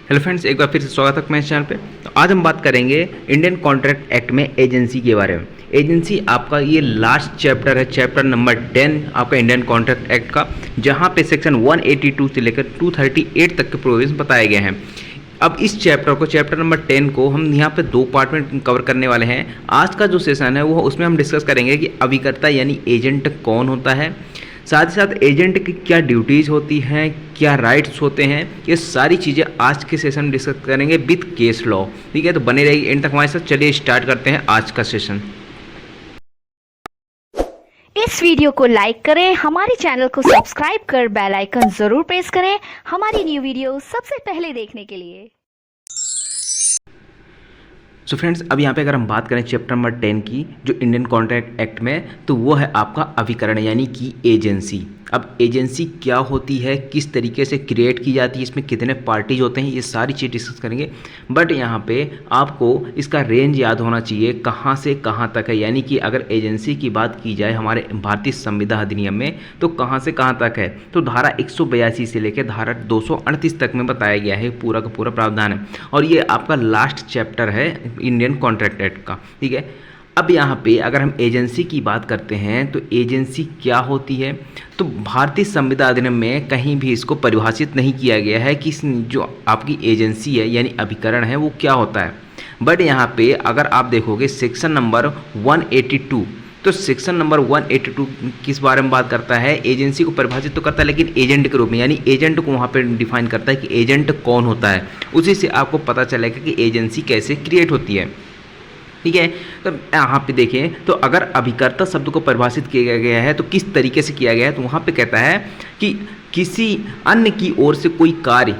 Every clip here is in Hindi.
हेलो फ्रेंड्स, एक बार फिर से स्वागत है मेरे चैनल पे। तो आज हम बात करेंगे इंडियन कॉन्ट्रैक्ट एक्ट में एजेंसी के बारे में। एजेंसी आपका ये लास्ट चैप्टर है, चैप्टर नंबर 10 आपका इंडियन कॉन्ट्रैक्ट एक्ट का, जहाँ पे सेक्शन 182 से लेकर 238 तक के प्रोविजन बताए गए हैं। अब इस चैप्टर नंबर 10 को हम यहाँ पे दो पार्ट में कवर करने वाले हैं। आज का जो सेशन है वो उसमें हम डिस्कस करेंगे कि अभिकर्ता यानी एजेंट कौन होता है, साथ ही साथ एजेंट की क्या ड्यूटीज़ होती हैं, क्या राइट्स होते हैं, ये सारी चीज़ें आज के सेशन में डिस्कस करेंगे विद केस लॉ। ठीक है, तो बने रहिए एंड तक हमारे साथ। चलिए स्टार्ट करते हैं आज का सेशन। इस वीडियो को लाइक करें, हमारे चैनल को सब्सक्राइब कर बेल आइकन जरूर प्रेस करें हमारी न्यू वीडियो सबसे पहले देखने के लिए। सो फ्रेंड्स, अब यहाँ पे अगर हम बात करें चैप्टर नंबर 10 की जो इंडियन कॉन्ट्रैक्ट एक्ट में, तो वो है आपका अभिकरण यानी कि एजेंसी। अब एजेंसी क्या होती है, किस तरीके से क्रिएट की जाती है, इसमें कितने पार्टीज होते हैं, ये सारी चीज़ डिस्कस करेंगे। बट यहाँ पे आपको इसका रेंज याद होना चाहिए, कहाँ से कहाँ तक है। यानी कि अगर एजेंसी की बात की जाए हमारे भारतीय संविदा अधिनियम में, तो कहाँ से कहाँ तक है, तो धारा 182 से लेकर धारा 238 तक में बताया गया है, पूरा का पूरा प्रावधान है। और ये आपका लास्ट चैप्टर है इंडियन कॉन्ट्रैक्ट एक्ट का। ठीक है, अब यहाँ पे अगर हम एजेंसी की बात करते हैं तो एजेंसी क्या होती है, तो भारतीय संविदा अधिनियम में कहीं भी इसको परिभाषित नहीं किया गया है कि जो आपकी एजेंसी है यानी अभिकरण है वो क्या होता है। बट यहाँ पे अगर आप देखोगे सेक्शन नंबर 182, तो सेक्शन नंबर 182 किस बारे में बात करता है, एजेंसी को परिभाषित तो करता है लेकिन एजेंट के रूप में, यानी एजेंट को वहाँ पे डिफाइन करता है कि एजेंट कौन होता है। उसी से आपको पता चलेगा कि एजेंसी कैसे क्रिएट होती है। ठीक है, तो यहाँ पे देखें, तो अगर अभिकर्ता शब्द को परिभाषित किया गया है तो किस तरीके से किया गया है, तो वहाँ पे कहता है कि किसी अन्य की ओर से कोई कार्य,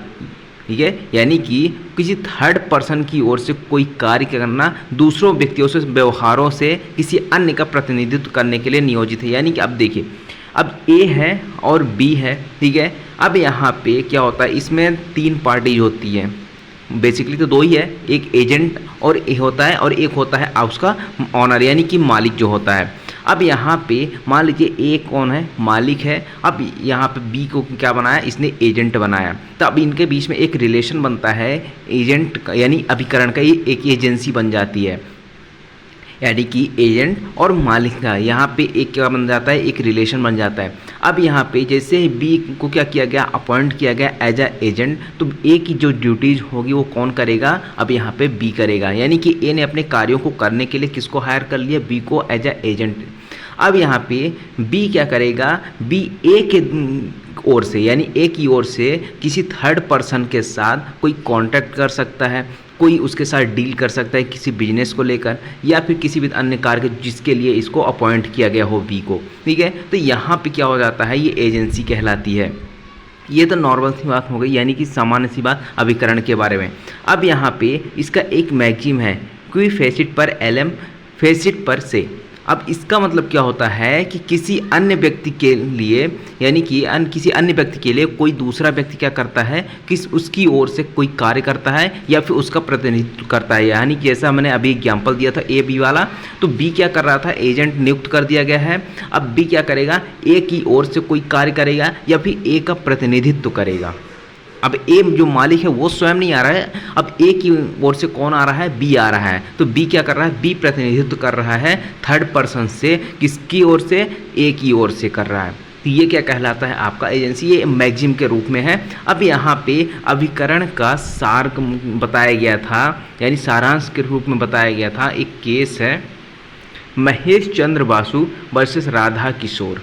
ठीक है, यानी कि किसी थर्ड पर्सन की ओर से कोई कार्य करना दूसरों व्यक्तियों से व्यवहारों से किसी अन्य का प्रतिनिधित्व करने के लिए नियोजित है। यानी कि अब देखिए, अब ए है और बी है, ठीक है। अब यहाँ पे क्या होता है, इसमें तीन पार्टीज होती है, बेसिकली तो दो ही है, एक एजेंट और एक होता है, और एक होता है उसका ऑनर यानी कि मालिक जो होता है। अब यहाँ पे मान लीजिए ए कौन है, मालिक है। अब यहाँ पे बी को क्या बनाया, इसने एजेंट बनाया। तो अब इनके बीच में एक रिलेशन बनता है एजेंट यानी अभिकरण का, ये एक एजेंसी बन जाती है, यानी कि एजेंट और मालिक का यहाँ पे एक क्या बन जाता है, एक रिलेशन बन जाता है। अब यहाँ पे जैसे ही बी को क्या किया गया, अपॉइंट किया गया एज अ एजेंट, तो ए की जो ड्यूटीज़ होगी वो कौन करेगा, अब यहाँ पे बी करेगा। यानी कि ए ने अपने कार्यों को करने के लिए किसको हायर कर लिया, बी को एज अ एजेंट। अब यहाँ पे बी क्या करेगा, बी ए के ओर से यानी ए की ओर से किसी थर्ड पर्सन के साथ कोई कांटेक्ट कर सकता है, कोई उसके साथ डील कर सकता है किसी बिजनेस को लेकर, या फिर किसी भी अन्य कार्य जिसके लिए इसको अपॉइंट किया गया हो बी को। ठीक है, तो यहाँ पे क्या हो जाता है, ये एजेंसी कहलाती है। ये तो नॉर्मल सी बात हो गई, यानी कि सामान्य सी बात अभिकरण के बारे में। अब यहाँ पे इसका एक मैक्सिम है, क्वी फेसिट पर एलएम फेसिट पर से। अब इसका मतलब क्या होता है कि किसी अन्य व्यक्ति के लिए, यानी कि किसी अन्य व्यक्ति के लिए कोई दूसरा व्यक्ति क्या करता है, किस उसकी ओर से कोई कार्य करता है या फिर उसका प्रतिनिधित्व करता है। यानी कि जैसा मैंने अभी एग्जांपल दिया था ए बी वाला, तो बी क्या कर रहा था, एजेंट नियुक्त कर दिया गया है। अब बी क्या करेगा, ए की ओर से कोई कार्य करेगा या फिर ए का प्रतिनिधित्व करेगा। अब ए जो मालिक है वो स्वयं नहीं आ रहा है, अब ए की ओर से कौन आ रहा है, बी आ रहा है। तो बी क्या कर रहा है, बी प्रतिनिधित्व कर रहा है थर्ड पर्सन से, किसकी ओर से, ए की ओर से कर रहा है। तो ये क्या कहलाता है, आपका एजेंसी, ये मैक्सिम के रूप में है। अब यहाँ पे अभिकरण का सार बताया गया था, यानी सारांश के रूप में बताया गया था। एक केस है महेश चंद्र बासु वर्सेस राधा किशोर।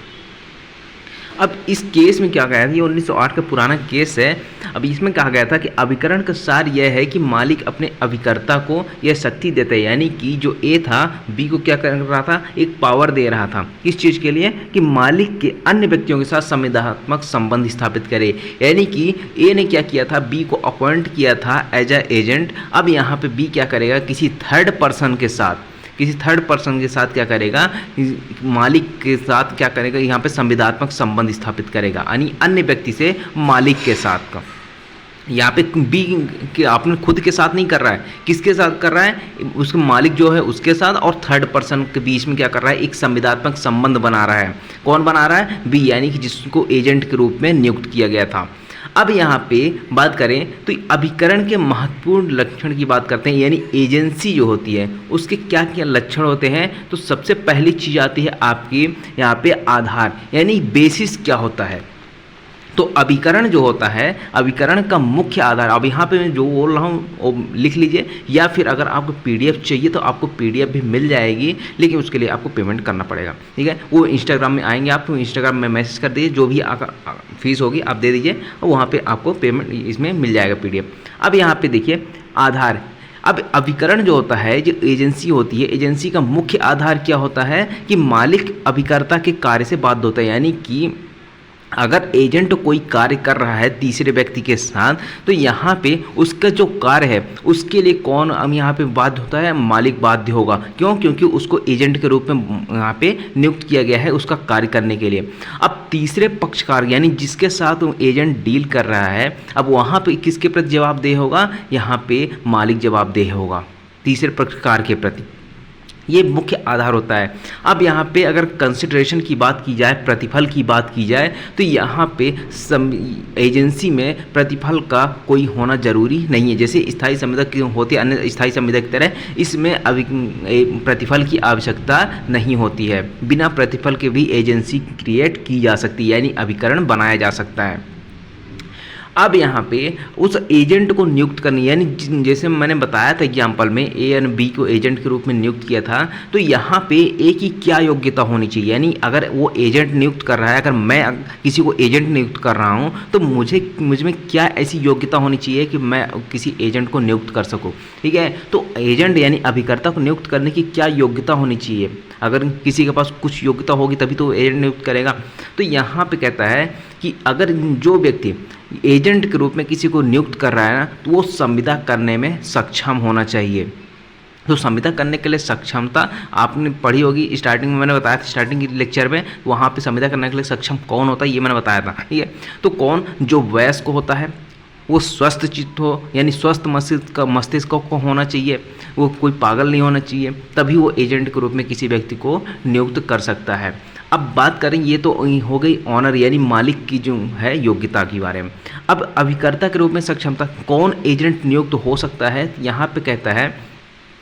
अब इस केस में क्या कहा था, ये 1908 का पुराना केस है। अब इसमें कहा गया था कि अभिकरण का सार यह है कि मालिक अपने अभिकर्ता को यह शक्ति देता है, यानी कि जो ए था बी को क्या कर रहा था, एक पावर दे रहा था। किस चीज़ के लिए, कि मालिक के अन्य व्यक्तियों के साथ संविदात्मक संबंध स्थापित करे। यानी कि ए ने क्या किया था, बी को अपॉइंट किया था एज अ एजेंट। अब यहाँ पे बी क्या करेगा, किसी थर्ड पर्सन के साथ क्या करेगा, मालिक के साथ क्या करेगा, यहाँ पे संविदात्मक संबंध स्थापित करेगा, यानी अन्य व्यक्ति से मालिक के साथ का। यहाँ पे बी के अपने खुद के साथ नहीं कर रहा है, किसके साथ कर रहा है, उसके मालिक जो है उसके साथ, और थर्ड पर्सन के बीच में क्या कर रहा है, एक संविदात्मक संबंध बना रहा है। कौन बना रहा है, बी, यानी कि जिसको एजेंट के रूप में नियुक्त किया गया था। अब यहाँ पे बात करें तो अभिकरण के महत्वपूर्ण लक्षण की बात करते हैं, यानी एजेंसी जो होती है उसके क्या क्या लक्षण होते हैं। तो सबसे पहली चीज़ आती है आपकी यहाँ पे आधार, यानी बेसिस क्या होता है। तो अभिकरण जो होता है, अभिकरण का मुख्य आधार, अब यहाँ पे मैं जो बोल रहा हूँ वो लिख लीजिए, या फिर अगर आपको पीडीएफ चाहिए तो आपको पीडीएफ भी मिल जाएगी, लेकिन उसके लिए आपको पेमेंट करना पड़ेगा, ठीक है। वो इंस्टाग्राम में आएंगे, आप तो इंस्टाग्राम में मैसेज कर दीजिए, जो भी फीस होगी आप दे दीजिए और वहाँ पर आपको पेमेंट इसमें मिल जाएगा पीडीएफ। अब यहाँ पर देखिए आधार, अब अभिकरण जो होता है, जो एजेंसी होती है, एजेंसी का मुख्य आधार क्या होता है कि मालिक अभिकर्ता के कार्य से बाध्य होता है, यानी कि अगर एजेंट कोई कार्य कर रहा है तीसरे व्यक्ति के साथ, तो यहाँ पे उसका जो कार्य है उसके लिए कौन हम यहाँ पे बाध्य होता है, मालिक बाध्य होगा। क्यों? क्योंकि उसको एजेंट के रूप में यहाँ पे नियुक्त किया गया है उसका कार्य करने के लिए। अब तीसरे पक्षकार यानी जिसके साथ एजेंट डील कर रहा है, अब वहाँ पे किसके प्रति जवाबदेह होगा, यहाँ पे मालिक जवाबदेह होगा तीसरे पक्षकार के प्रति। ये मुख्य आधार होता है। अब यहाँ पे अगर कंसिडरेशन की बात की जाए, प्रतिफल की बात की जाए, तो यहाँ पे एजेंसी में प्रतिफल का कोई होना जरूरी नहीं है। जैसे स्थायी संविदा होती है अन्य स्थायी संविदा की तरह, इसमें प्रतिफल की आवश्यकता नहीं होती है। बिना प्रतिफल के भी एजेंसी क्रिएट की जा सकती है, यानी अभिकरण बनाया जा सकता है। अब यहाँ पे उस एजेंट को नियुक्त करनी, यानी जैसे मैंने बताया था एग्जाम्पल में ए एंड बी को एजेंट के रूप में नियुक्त किया था, तो यहाँ पे ए की क्या योग्यता होनी चाहिए, यानी अगर वो एजेंट नियुक्त कर रहा है, अगर मैं किसी को एजेंट नियुक्त कर रहा हूँ तो मुझ में क्या ऐसी योग्यता होनी चाहिए कि मैं किसी एजेंट को नियुक्त कर सकूँ, ठीक है। तो एजेंट यानी अभिकर्ता को नियुक्त करने की क्या योग्यता होनी चाहिए, अगर किसी के पास कुछ योग्यता होगी तभी तो एजेंट नियुक्त करेगा। तो यहाँ पे कहता है कि अगर जो व्यक्ति एजेंट के रूप में किसी को नियुक्त कर रहा है ना, तो वो संविदा करने में सक्षम होना चाहिए। तो संविदा करने के लिए सक्षमता आपने पढ़ी होगी, स्टार्टिंग में मैंने बताया था, स्टार्टिंग के लेक्चर में, वहाँ पे संविदा करने के लिए सक्षम कौन होता है ये मैंने बताया था, ठीक है। तो कौन, जो वयस्क होता है, वो स्वस्थ चित्त हो, यानी स्वस्थ मस्तिष्क को होना चाहिए, वो कोई पागल नहीं होना चाहिए, तभी वो एजेंट के रूप में किसी व्यक्ति को नियुक्त कर सकता है। अब बात करें, ये तो हो गई ऑनर यानी मालिक की जो है योग्यता के बारे में। अब अभिकर्ता के रूप में सक्षमता, कौन एजेंट नियुक्त हो सकता है, यहाँ पे कहता है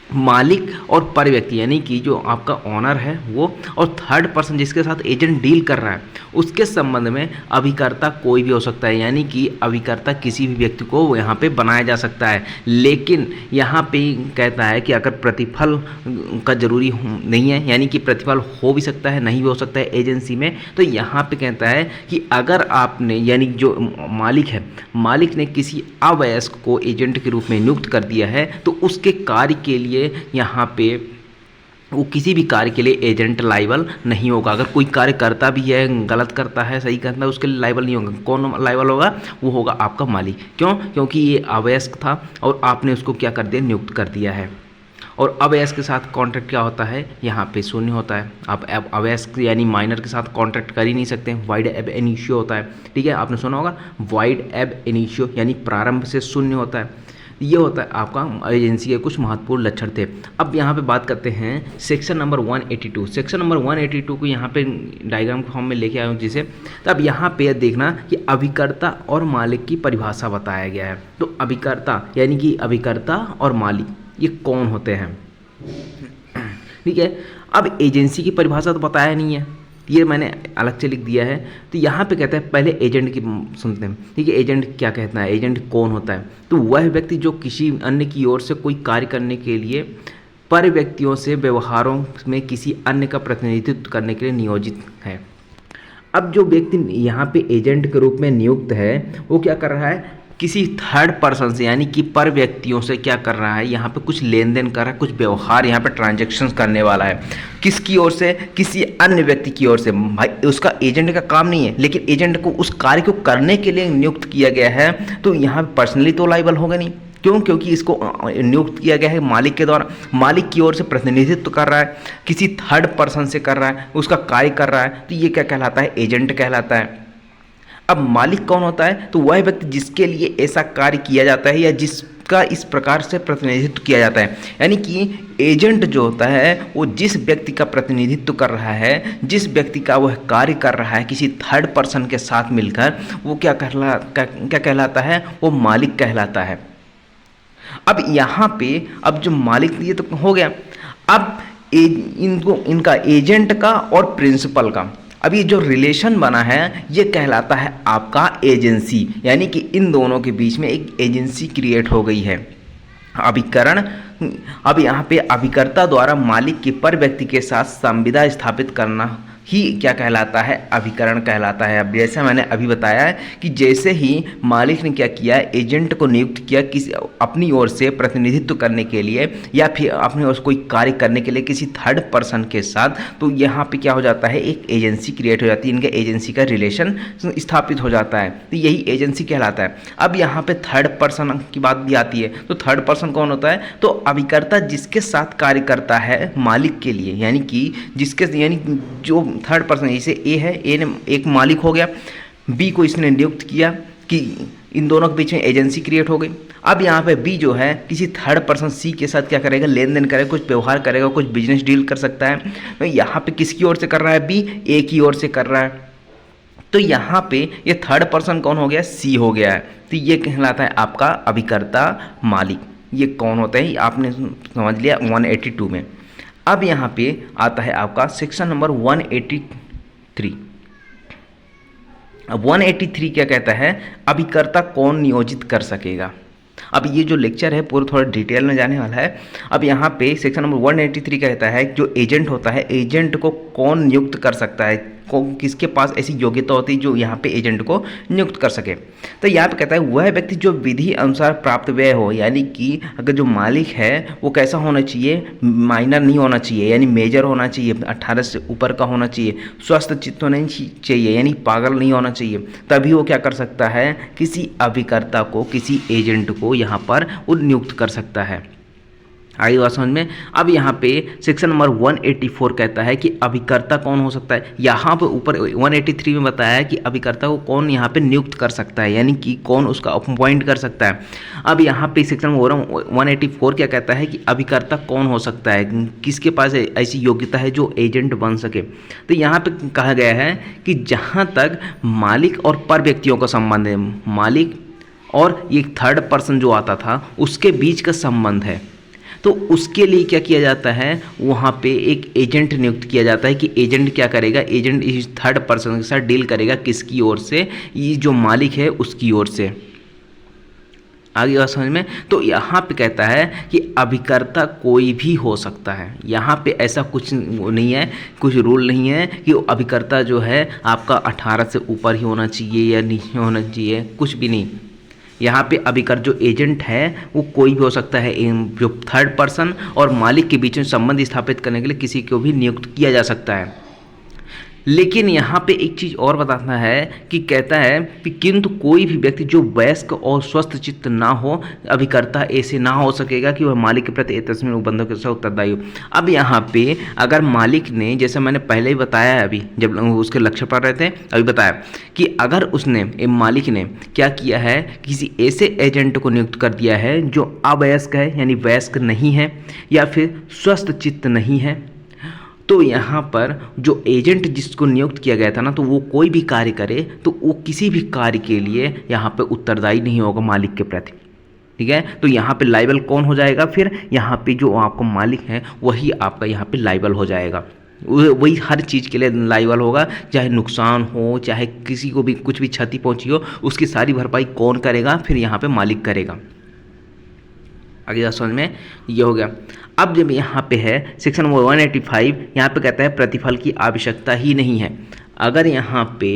मालिक और पर व्यक्ति, यानी कि जो आपका ऑनर है वो, और थर्ड पर्सन जिसके साथ एजेंट डील कर रहा है, उसके संबंध में अभिकर्ता कोई भी हो सकता है, यानी कि अभिकर्ता किसी भी व्यक्ति को यहाँ पे बनाया जा सकता है। लेकिन यहाँ पे कहता है कि अगर प्रतिफल का जरूरी नहीं है, यानी कि प्रतिफल हो भी सकता है नहीं भी हो सकता है एजेंसी में। तो यहाँ पे कहता है कि अगर आपने, यानी जो मालिक है, मालिक ने किसी अवयस्क को एजेंट के रूप में नियुक्त कर दिया है, तो उसके कार्य के लिए यहाँ पे वो किसी भी कार्य के लिए एजेंट लाइबल नहीं होगा। अगर कोई कार्य करता भी है, गलत करता है, सही करता है, उसके लिए लाइबल नहीं होगा। कौन लाइबल होगा? वो होगा आपका मालिक। क्यों? क्योंकि ये अवयस्क था और आपने उसको क्या कर दिया, नियुक्त कर दिया है। और अवयस्क के साथ कॉन्ट्रैक्ट क्या होता है, यहाँ पे शून्य होता है। आप अवयस्क यानी माइनर के साथ कॉन्ट्रैक्ट कर ही नहीं सकते, वाइड एब इनिशियो होता है, ठीक है, आपने सुना होगा, वाइड एब इनिशियो यानी प्रारंभ से शून्य होता है। ये होता है आपका एजेंसी के कुछ महत्वपूर्ण लक्षण थे। अब यहाँ पे बात करते हैं सेक्शन नंबर 182। सेक्शन नंबर 182 को यहाँ पे डायग्राम के फॉर्म में लेके आया हूँ जिसे। तो अब यहाँ पे देखना कि अभिकर्ता और मालिक की परिभाषा बताया गया है। तो अभिकर्ता यानी कि अभिकर्ता और मालिक ये कौन होते हैं, ठीक है। अब एजेंसी की परिभाषा तो बताया नहीं है, ये मैंने अलग से लिख दिया है। तो यहाँ पे कहता है, पहले एजेंट की सुनते हैं, ठीक है। एजेंट क्या कहता है, एजेंट कौन होता है? तो वह व्यक्ति जो किसी अन्य की ओर से कोई कार्य करने के लिए पर व्यक्तियों से व्यवहारों में किसी अन्य का प्रतिनिधित्व करने के लिए नियोजित है। अब जो व्यक्ति यहाँ पे एजेंट के रूप में नियुक्त है, वो क्या कर रहा है, किसी थर्ड पर्सन से यानी कि पर व्यक्तियों से क्या कर रहा है, यहाँ पे कुछ लेन देन कर रहा है, कुछ व्यवहार यहाँ पे ट्रांजैक्शंस करने वाला है। किसकी ओर से? किसी अन्य व्यक्ति की ओर से। भाई उसका एजेंट का काम नहीं है, लेकिन एजेंट को उस कार्य को करने के लिए नियुक्त किया गया है, तो यहाँ पर्सनली तो लाइबल होगा नहीं। क्यों? क्योंकि इसको नियुक्त किया गया है मालिक के द्वारा, मालिक की ओर से प्रतिनिधित्व कर रहा है, किसी थर्ड पर्सन से कर रहा है, उसका कार्य कर रहा है, तो ये क्या कहलाता है, एजेंट कहलाता है। अब मालिक कौन होता है? तो वह व्यक्ति जिसके लिए ऐसा कार्य किया जाता है या जिस का इस प्रकार से प्रतिनिधित्व किया जाता है, यानी कि एजेंट जो होता है वो जिस व्यक्ति का प्रतिनिधित्व कर रहा है, जिस व्यक्ति का वह कार्य कर रहा है किसी थर्ड पर्सन के साथ मिलकर, वो क्या कहलाता है, वो मालिक कहलाता है। अब यहाँ पे अब जो मालिक ये तो हो गया, अब इनका एजेंट का और प्रिंसिपल का अब ये जो रिलेशन बना है ये कहलाता है आपका एजेंसी, यानी कि इन दोनों के बीच में एक एजेंसी क्रिएट हो गई है। अभिकरण, अब यहाँ पे अभिकर्ता द्वारा मालिक के पर व्यक्ति के साथ संविदा स्थापित करना ही क्या कहलाता है, अभिकरण कहलाता है। अब जैसे मैंने अभी बताया है कि जैसे ही मालिक ने क्या किया, एजेंट को नियुक्त किया किसी अपनी ओर से प्रतिनिधित्व करने के लिए या फिर अपनी ओर से कोई कार्य करने के लिए किसी थर्ड पर्सन के साथ, तो यहाँ पे क्या हो जाता है, एक एजेंसी क्रिएट हो जाती है, इनके एजेंसी का रिलेशन स्थापित हो जाता है, तो यही एजेंसी कहलाता है। अब यहाँ पे थर्ड पर्सन की बात भी आती है, तो थर्ड पर्सन कौन होता है, तो अभिकर्ता जिसके साथ कार्य करता है मालिक के लिए, यानी कि जो थर्ड पर्सन, जैसे ए है, ए ने एक मालिक हो गया, बी को इसने नियुक्त किया कि इन दोनों के बीच में एजेंसी क्रिएट हो गई। अब यहाँ पे बी जो है किसी थर्ड पर्सन सी के साथ क्या करेगा, लेन देन करेगा, कुछ व्यवहार करेगा, कुछ बिजनेस डील कर सकता है। तो यहाँ पे किसकी ओर से कर रहा है, बी ए की ओर से कर रहा है, तो यहाँ पे ये थर्ड पर्सन कौन हो गया, सी हो गया है। तो ये कहलाता है आपका अभिकर्ता मालिक। ये कौन होता है आपने समझ लिया 182 में। अब यहाँ पे आता है आपका सेक्शन नंबर 183। अब 183 क्या कहता है, अभिकर्ता कौन नियोजित कर सकेगा। अब ये जो लेक्चर है पूरा थोड़ा डिटेल में जाने वाला है। अब यहाँ पे सेक्शन नंबर 183 कहता है जो एजेंट होता है, एजेंट को कौन नियुक्त कर सकता है, किसके पास ऐसी योग्यता होती है जो यहाँ पे एजेंट को नियुक्त कर सके। तो यहाँ पे कहता है वह व्यक्ति जो विधि अनुसार प्राप्त व्यय हो, यानी कि अगर जो मालिक है वो कैसा होना चाहिए, माइनर नहीं होना चाहिए, यानी मेजर होना चाहिए, 18 से ऊपर का होना चाहिए, स्वस्थ चित्त होना चाहिए, यानी पागल नहीं होना चाहिए, तभी वो क्या कर सकता है, किसी अभिकर्ता को, किसी एजेंट को यहाँ पर वो नियुक्त कर सकता है। आगे बात समझ में। अब यहाँ पे सेक्शन नंबर 184 कहता है कि अभिकर्ता कौन हो सकता है। यहाँ पे ऊपर 183 में बताया है कि अभिकर्ता को कौन यहाँ पे नियुक्त कर सकता है, यानी कि कौन उसका अपॉइंट कर सकता है। अब यहाँ पे सेक्शन 184 क्या कहता है कि अभिकर्ता कौन हो सकता है, किसके पास ऐसी योग्यता है जो एजेंट बन सके। तो यहाँ पे कहा गया है कि जहाँ तक मालिक और पर व्यक्तियों का संबंध है, मालिक और एक थर्ड पर्सन जो आता था उसके बीच का संबंध है, तो उसके लिए क्या किया जाता है, वहाँ पे एक एजेंट नियुक्त किया जाता है कि एजेंट क्या करेगा, एजेंट इस थर्ड पर्सन के साथ डील करेगा, किसकी ओर से, ये जो मालिक है उसकी ओर से। आगे बात समझ में। तो यहाँ पे कहता है कि अभिकर्ता कोई भी हो सकता है। यहाँ पे ऐसा कुछ नहीं है, कुछ रूल नहीं है कि अभिकर्ता जो है आपका 18 से ऊपर ही होना चाहिए या नीचे होना चाहिए, कुछ भी नहीं। यहाँ पे अभिकर्ता जो एजेंट है वो कोई भी हो सकता है, जो थर्ड पर्सन और मालिक के बीच में संबंध स्थापित करने के लिए किसी को भी नियुक्त किया जा सकता है। लेकिन यहाँ पे एक चीज़ और बताना है कि कहता है कि किंतु कोई भी व्यक्ति जो वयस्क और स्वस्थ चित्त ना हो, अभिकर्ता ऐसे ना हो सकेगा कि वह मालिक के प्रति तस्वीर उपबंधों के साथ उत्तरदायी हो। अब यहाँ पे अगर मालिक ने, जैसे मैंने पहले ही बताया है, अभी जब उसके लक्ष्य पढ़ रहे थे अभी बताया कि अगर उसने, मालिक ने क्या किया है, किसी ऐसे एजेंट को नियुक्त कर दिया है जो अवयस्क है, यानी वयस्क नहीं है या फिर स्वस्थ चित्त नहीं है, तो यहाँ पर जो एजेंट जिसको नियुक्त किया गया था ना, तो वो कोई भी कार्य करे तो वो किसी भी कार्य के लिए यहाँ पे उत्तरदायी नहीं होगा मालिक के प्रति। ठीक है, तो यहाँ पे लाइबल कौन हो जाएगा, फिर यहाँ पे जो आपको मालिक है वही आपका यहाँ पे लाइबल हो जाएगा, वही हर चीज़ के लिए लाइबल होगा, चाहे नुकसान हो, चाहे किसी को भी कुछ भी क्षति पहुँची हो, उसकी सारी भरपाई कौन करेगा, फिर यहाँ पे मालिक करेगा। आगे समझ में ये हो गया। अब जब यहाँ पे है सेक्शन 185, यहाँ पे कहता है प्रतिफल की आवश्यकता ही नहीं है। अगर यहाँ पे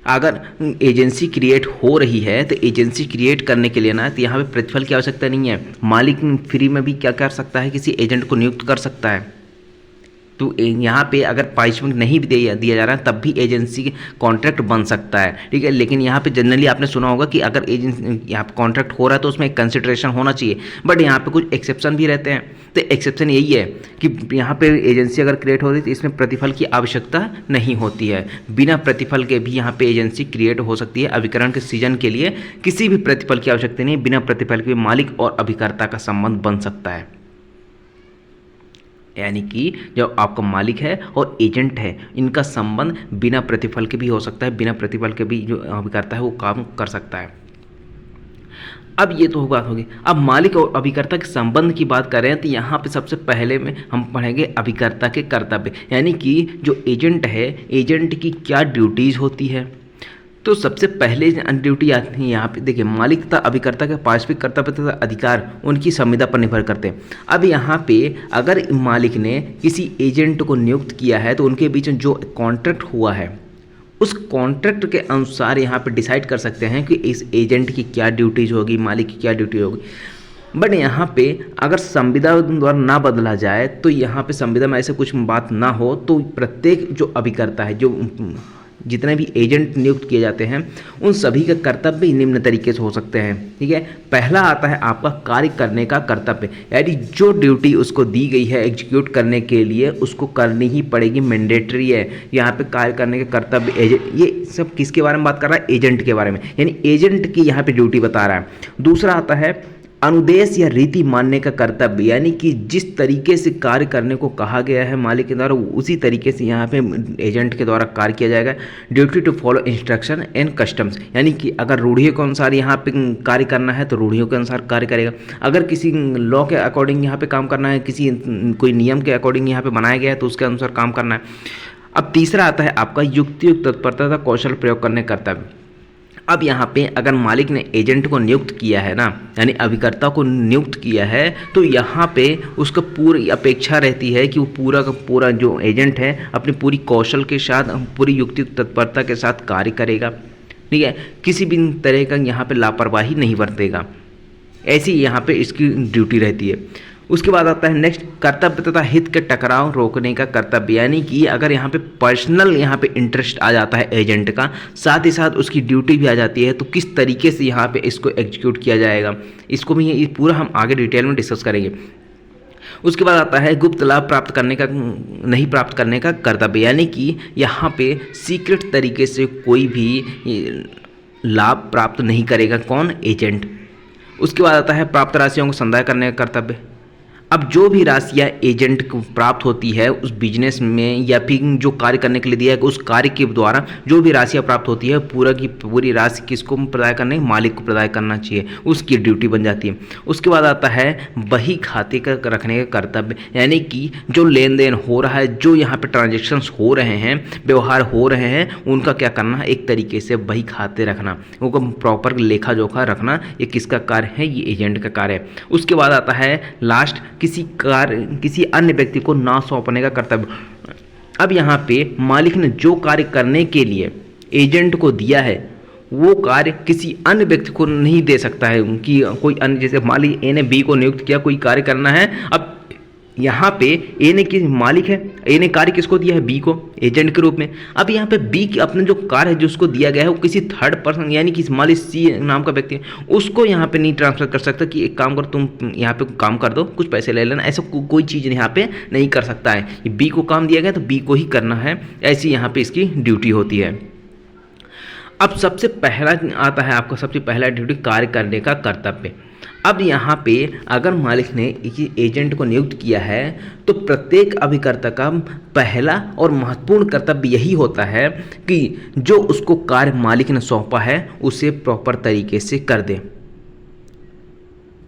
अगर एजेंसी क्रिएट हो रही है तो एजेंसी क्रिएट करने के लिए ना, तो यहाँ पे प्रतिफल की आवश्यकता नहीं है। मालिक फ्री में भी क्या कर सकता है, किसी एजेंट को नियुक्त कर सकता है। तो यहाँ पे अगर पारिश्रमिक नहीं भी दिया जा रहा है तब भी एजेंसी के कॉन्ट्रैक्ट बन सकता है, ठीक है। लेकिन यहाँ पे जनरली आपने सुना होगा कि अगर एजेंसी यहाँ पे कॉन्ट्रैक्ट हो रहा है तो उसमें एक कंसिडरेशन होना चाहिए, बट यहाँ पे कुछ एक्सेप्शन भी रहते हैं। तो एक्सेप्शन यही है कि यहाँ पे एजेंसी अगर क्रिएट हो रही है तो इसमें प्रतिफल की आवश्यकता नहीं होती है। बिना प्रतिफल के भी यहाँ पे एजेंसी क्रिएट हो सकती है। अभिकरण के सीजन के लिए किसी भी प्रतिफल की आवश्यकता नहीं, बिना प्रतिफल के मालिक और अभिकर्ता का संबंध बन सकता है। यानी कि जो आपका मालिक है और एजेंट है, इनका संबंध बिना प्रतिफल के भी हो सकता है, बिना प्रतिफल के भी जो अभिकर्ता है वो काम कर सकता है। अब ये तो बात होगी। अब मालिक और अभिकर्ता के संबंध की बात करें तो यहाँ पे सबसे पहले में हम पढ़ेंगे अभिकर्ता के कर्तव्य, यानी कि जो एजेंट है, एजेंट की क्या ड्यूटीज़ होती है। तो सबसे पहले ड्यूटी आती है यहाँ पे, देखिए मालिक तथा अभिकर्ता के पारिश्रमिक कर्तव्य तथा अधिकार उनकी संविदा पर निर्भर करते हैं। अब यहाँ पे अगर मालिक ने किसी एजेंट को नियुक्त किया है तो उनके बीच में जो कॉन्ट्रैक्ट हुआ है उस कॉन्ट्रैक्ट के अनुसार यहाँ पे डिसाइड कर सकते हैं कि इस एजेंट की क्या ड्यूटीज होगी, मालिक की क्या ड्यूटी होगी। बट यहाँ पे अगर संविदा द्वारा ना बदला जाए तो यहाँ पे संविदा में ऐसे कुछ बात ना हो तो प्रत्येक जो अभिकर्ता है, जो जितने भी एजेंट नियुक्त किए जाते हैं उन सभी का कर्तव्य निम्न तरीके से हो सकते हैं, ठीक है। पहला आता है आपका कार्य करने का कर्तव्य, यानी जो ड्यूटी उसको दी गई है एग्जीक्यूट करने के लिए उसको करनी ही पड़ेगी, मैंडेटरी है। यहाँ पे कार्य करने का कर्तव्य, ये सब किसके बारे में बात कर रहा है, एजेंट के बारे में, यानी एजेंट की यहाँ पे ड्यूटी बता रहा है। दूसरा आता है अनुदेश या रीति मानने का कर्तव्य, यानी कि जिस तरीके से कार्य करने को कहा गया है मालिक के द्वारा उसी तरीके से यहाँ पे एजेंट के द्वारा कार्य किया जाएगा। Duty to follow instruction and customs, यानी कि अगर रूढ़ियों के अनुसार यहाँ पे कार्य करना है तो रूढ़ियों के अनुसार कार्य करेगा। अगर किसी लॉ के अकॉर्डिंग यहाँ पे काम करना है, किसी कोई नियम के अकॉर्डिंग यहाँ पे बनाया गया है तो उसके अनुसार काम करना है। अब तीसरा आता है आपका युक्तियुक्त तत्परता तथा कौशल प्रयोग करने का कर्तव्य। अब यहाँ पे अगर मालिक ने एजेंट को नियुक्त किया है ना, यानी अभिकर्ता को नियुक्त किया है, तो यहाँ पे उसका पूरी अपेक्षा रहती है कि वो पूरा का पूरा जो एजेंट है अपनी पूरी कौशल के साथ, पूरी युक्तियुक्त तत्परता के साथ कार्य करेगा, ठीक है। किसी भी तरह का यहाँ पे लापरवाही नहीं बरतेगा, ऐसी यहाँ पे इसकी ड्यूटी रहती है। उसके बाद आता है नेक्स्ट कर्तव्य तथा हित के टकराव रोकने का कर्तव्य, यानी कि अगर यहाँ पे पर्सनल यहाँ पे इंटरेस्ट आ जाता है एजेंट का, साथ ही साथ उसकी ड्यूटी भी आ जाती है, तो किस तरीके से यहाँ पे इसको एग्जीक्यूट किया जाएगा, इसको भी ये पूरा हम आगे डिटेल में डिस्कस करेंगे। उसके बाद आता है गुप्त लाभ प्राप्त करने का नहीं प्राप्त करने का कर्तव्य, यानी कि यहाँ पे सीक्रेट तरीके से कोई भी लाभ प्राप्त नहीं करेगा, कौन, एजेंट। उसके बाद आता है प्राप्त राशियों को संदाय करने का कर्तव्य। अब जो भी राशियाँ एजेंट को प्राप्त होती है उस बिजनेस में या फिर जो कार्य करने के लिए दिया है उस कार्य के द्वारा जो भी राशियाँ प्राप्त होती है पूरा की पूरी राशि किसको प्रदाय करने, मालिक को प्रदाय करना चाहिए, उसकी ड्यूटी बन जाती है। उसके बाद आता है बही खाते का रखने का कर्तव्य, यानी कि जो लेन देन हो रहा है, जो यहाँ पे ट्रांजेक्शन्स हो रहे हैं, व्यवहार हो रहे हैं, उनका क्या करना, एक तरीके से बही खाते रखना, उनको प्रॉपर लेखा जोखा रखना, ये किसका कार्य है, ये एजेंट का कार्य है। उसके बाद आता है लास्ट किसी अन्य व्यक्ति को ना सौंपने का कर्तव्य। अब यहाँ पे मालिक ने जो कार्य करने के लिए एजेंट को दिया है वो कार्य किसी अन्य व्यक्ति को नहीं दे सकता है कि कोई अन्य, जैसे मालिक ए ने बी को नियुक्त किया कोई कार्य करना है, अब यहाँ पे ए ने किस मालिक है, ए ने कार्य किसको दिया है, बी को, एजेंट के रूप में। अब यहाँ पे बी अपने जो कार्य है जो उसको दिया गया है वो किसी थर्ड पर्सन यानी कि मालिक सी नाम का व्यक्ति है उसको यहाँ पे नहीं ट्रांसफर कर सकता कि एक काम करो तुम यहाँ पे काम कर दो, कुछ पैसे ले लेना, ऐसा कोई चीज़ यहाँ पे नहीं कर सकता है। बी को काम दिया गया तो बी को ही करना है, ऐसी यहाँ पे इसकी ड्यूटी होती है। अब सबसे पहला आता है आपका सबसे पहला ड्यूटी कार्य करने का कर्तव्य। अब यहाँ पे अगर मालिक ने एजेंट को नियुक्त किया है तो प्रत्येक अभिकर्ता का पहला और महत्वपूर्ण कर्तव्य यही होता है कि जो उसको कार्य मालिक ने सौंपा है उसे प्रॉपर तरीके से कर दे,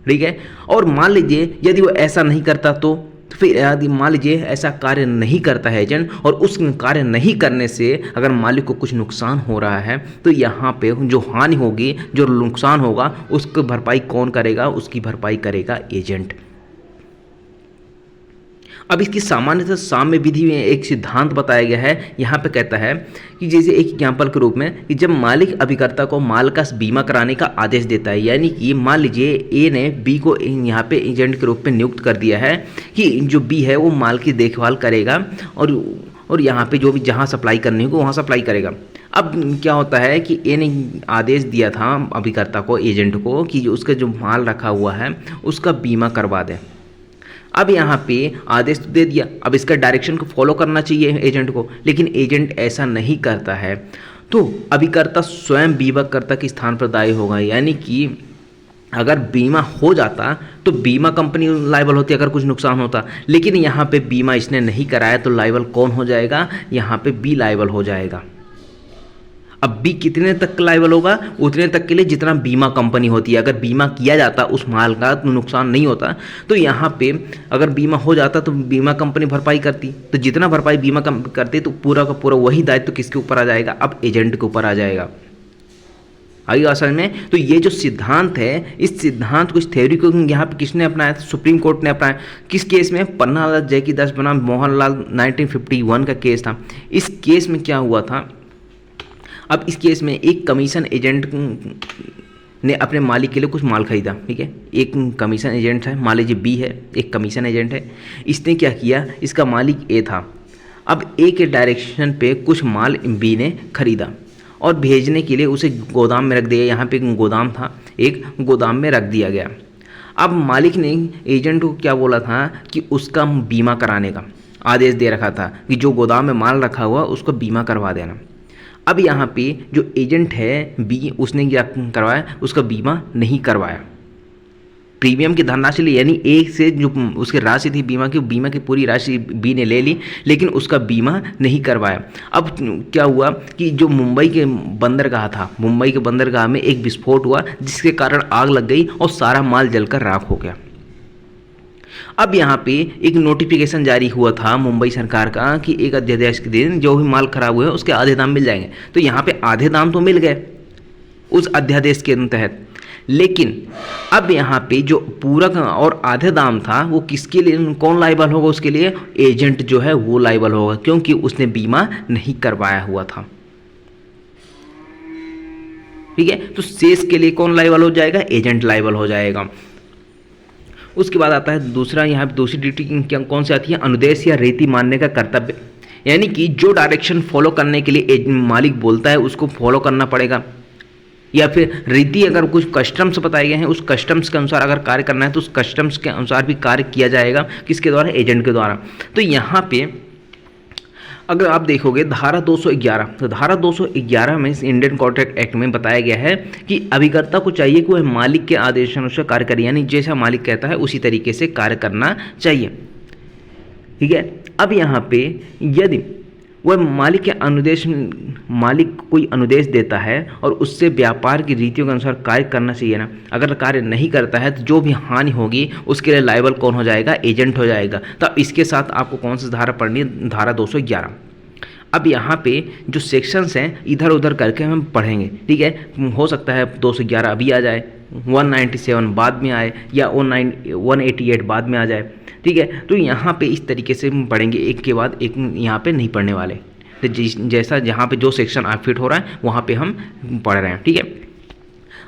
ठीक है। और मान लीजिए यदि वो ऐसा नहीं करता तो फिर यदि मान लीजिए ऐसा कार्य नहीं करता है एजेंट और उस कार्य नहीं करने से अगर मालिक को कुछ नुकसान हो रहा है तो यहाँ पे जो हानि होगी, जो नुकसान होगा उसकी भरपाई कौन करेगा, उसकी भरपाई करेगा एजेंट। अब इसकी सामान्यतः साम्य विधि में एक सिद्धांत बताया गया है। यहाँ पे कहता है कि जैसे एक एग्जाम्पल के रूप में कि जब मालिक अभिकर्ता को माल का बीमा कराने का आदेश देता है, यानी कि मान लीजिए ए ने बी को यहाँ पे एजेंट के रूप में नियुक्त कर दिया है कि जो बी है वो माल की देखभाल करेगा और यहाँ पे जो भी जहाँ सप्लाई करनी होगी वहाँ सप्लाई करेगा। अब क्या होता है कि ए ने आदेश दिया था अभिकर्ता को, एजेंट को, कि उसका जो माल रखा हुआ है उसका बीमा करवा दे। अब यहाँ पे आदेश तो दे दिया, अब इसका डायरेक्शन को फॉलो करना चाहिए एजेंट को, लेकिन एजेंट ऐसा नहीं करता है तो अभिकर्ता स्वयं बीमाकर्ता के स्थान पर दायी होगा। यानी कि अगर बीमा हो जाता तो बीमा कंपनी लायबल होती अगर कुछ नुकसान होता, लेकिन यहाँ पे बीमा इसने नहीं कराया तो लायबल कौन हो जाएगा? यहाँ पे बी लायबल हो जाएगा। अब बी कितने तक लायबल होगा? उतने तक के लिए जितना बीमा कंपनी होती है। अगर बीमा किया जाता उस माल का तो नुकसान नहीं होता, तो यहाँ पे अगर बीमा हो जाता तो बीमा कंपनी भरपाई करती, तो जितना भरपाई बीमा कंपनी करती तो पूरा का पूरा वही दायित्व तो किसके ऊपर आ जाएगा? अब एजेंट के ऊपर आ जाएगा। आइए असल में तो ये जो सिद्धांत है, इस सिद्धांत को, इस थ्योरी को यहाँ पे किसने अपनाया था? सुप्रीम कोर्ट ने अपनाया। किस केस में? पन्नालाल जयकीदास बनाम मोहनलाल 1951 का केस था। इस केस में क्या हुआ था? अब इस केस में एक कमीशन एजेंट ने अपने मालिक के लिए कुछ माल खरीदा, ठीक है। एक कमीशन एजेंट है, मान लीजिए बी है, एक कमीशन एजेंट है। इसने क्या किया? इसका मालिक ए था। अब ए के डायरेक्शन पे कुछ माल बी ने खरीदा और भेजने के लिए उसे गोदाम में रख दिया। यहाँ पे एक गोदाम था, एक गोदाम में रख दिया गया। अब मालिक ने एजेंट को क्या बोला था कि उसका बीमा कराने का आदेश दे रखा था कि जो गोदाम में माल रखा हुआ उसको बीमा करवा देना। अब यहाँ पे जो एजेंट है बी, उसने क्या करवाया? उसका बीमा नहीं करवाया। प्रीमियम की धनराशि ली, यानी एक से जो उसकी राशि थी बीमा की पूरी राशि बी ने ले ली, लेकिन उसका बीमा नहीं करवाया। अब क्या हुआ कि जो मुंबई के बंदरगाह था, मुंबई के बंदरगाह में एक विस्फोट हुआ जिसके कारण आग लग गई और सारा माल जलकर राख हो गया। अब यहाँ पे एक नोटिफिकेशन जारी हुआ था मुंबई सरकार का कि एक अध्यादेश के दिन जो भी माल खराब हुए उसके आधे दाम मिल जाएंगे। तो यहाँ पे आधे दाम तो मिल गए उस अध्यादेश के तहत, लेकिन अब यहाँ पे जो पूरक और आधे दाम था वो किसके लिए, कौन लायबल होगा? उसके लिए एजेंट जो है वो लायबल होगा, क्योंकि उसने बीमा नहीं करवाया हुआ था, ठीक है। तो शेष के लिए कौन लायबल हो जाएगा? एजेंट लायबल हो जाएगा। उसके बाद आता है दूसरा, यहाँ पे दूसरी ड्यूटी कौन सी आती है? अनुदेश या रीति मानने का कर्तव्य। यानी कि जो डायरेक्शन फॉलो करने के लिए मालिक बोलता है उसको फॉलो करना पड़ेगा, या फिर रीति अगर कुछ कस्टम्स बताए गए हैं उस कस्टम्स के अनुसार अगर कार्य करना है तो उस कस्टम्स के अनुसार भी कार्य किया जाएगा। किसके द्वारा? एजेंट के द्वारा। तो यहाँ पे अगर आप देखोगे धारा 211, तो धारा 211 में इंडियन कॉन्ट्रैक्ट एक्ट में बताया गया है कि अभिकर्ता को चाहिए कि वह मालिक के आदेशानुसार कार्य करे, यानी जैसा मालिक कहता है उसी तरीके से कार्य करना चाहिए, ठीक है। अब यहाँ पे यदि वह मालिक कोई अनुदेश देता है और उससे व्यापार की रीतियों के अनुसार कार्य करना चाहिए ना, अगर कार्य नहीं करता है तो जो भी हानि होगी उसके लिए लायबल कौन हो जाएगा? एजेंट हो जाएगा। तो इसके साथ आपको कौन सी धारा पढ़नी है? धारा 211। अब यहाँ पे जो सेक्शंस हैं इधर उधर करके हम पढ़ेंगे, ठीक है। हो सकता है 211 अभी आ जाए, 197 बाद में आए, या 188 बाद में आ जाए, ठीक है। तो यहाँ पे इस तरीके से हम पढ़ेंगे, एक के बाद एक यहाँ पे नहीं पढ़ने वाले। तो जैसा जहाँ पे जो सेक्शन आप फिट हो रहा है वहाँ पे हम पढ़ रहे हैं, ठीक है।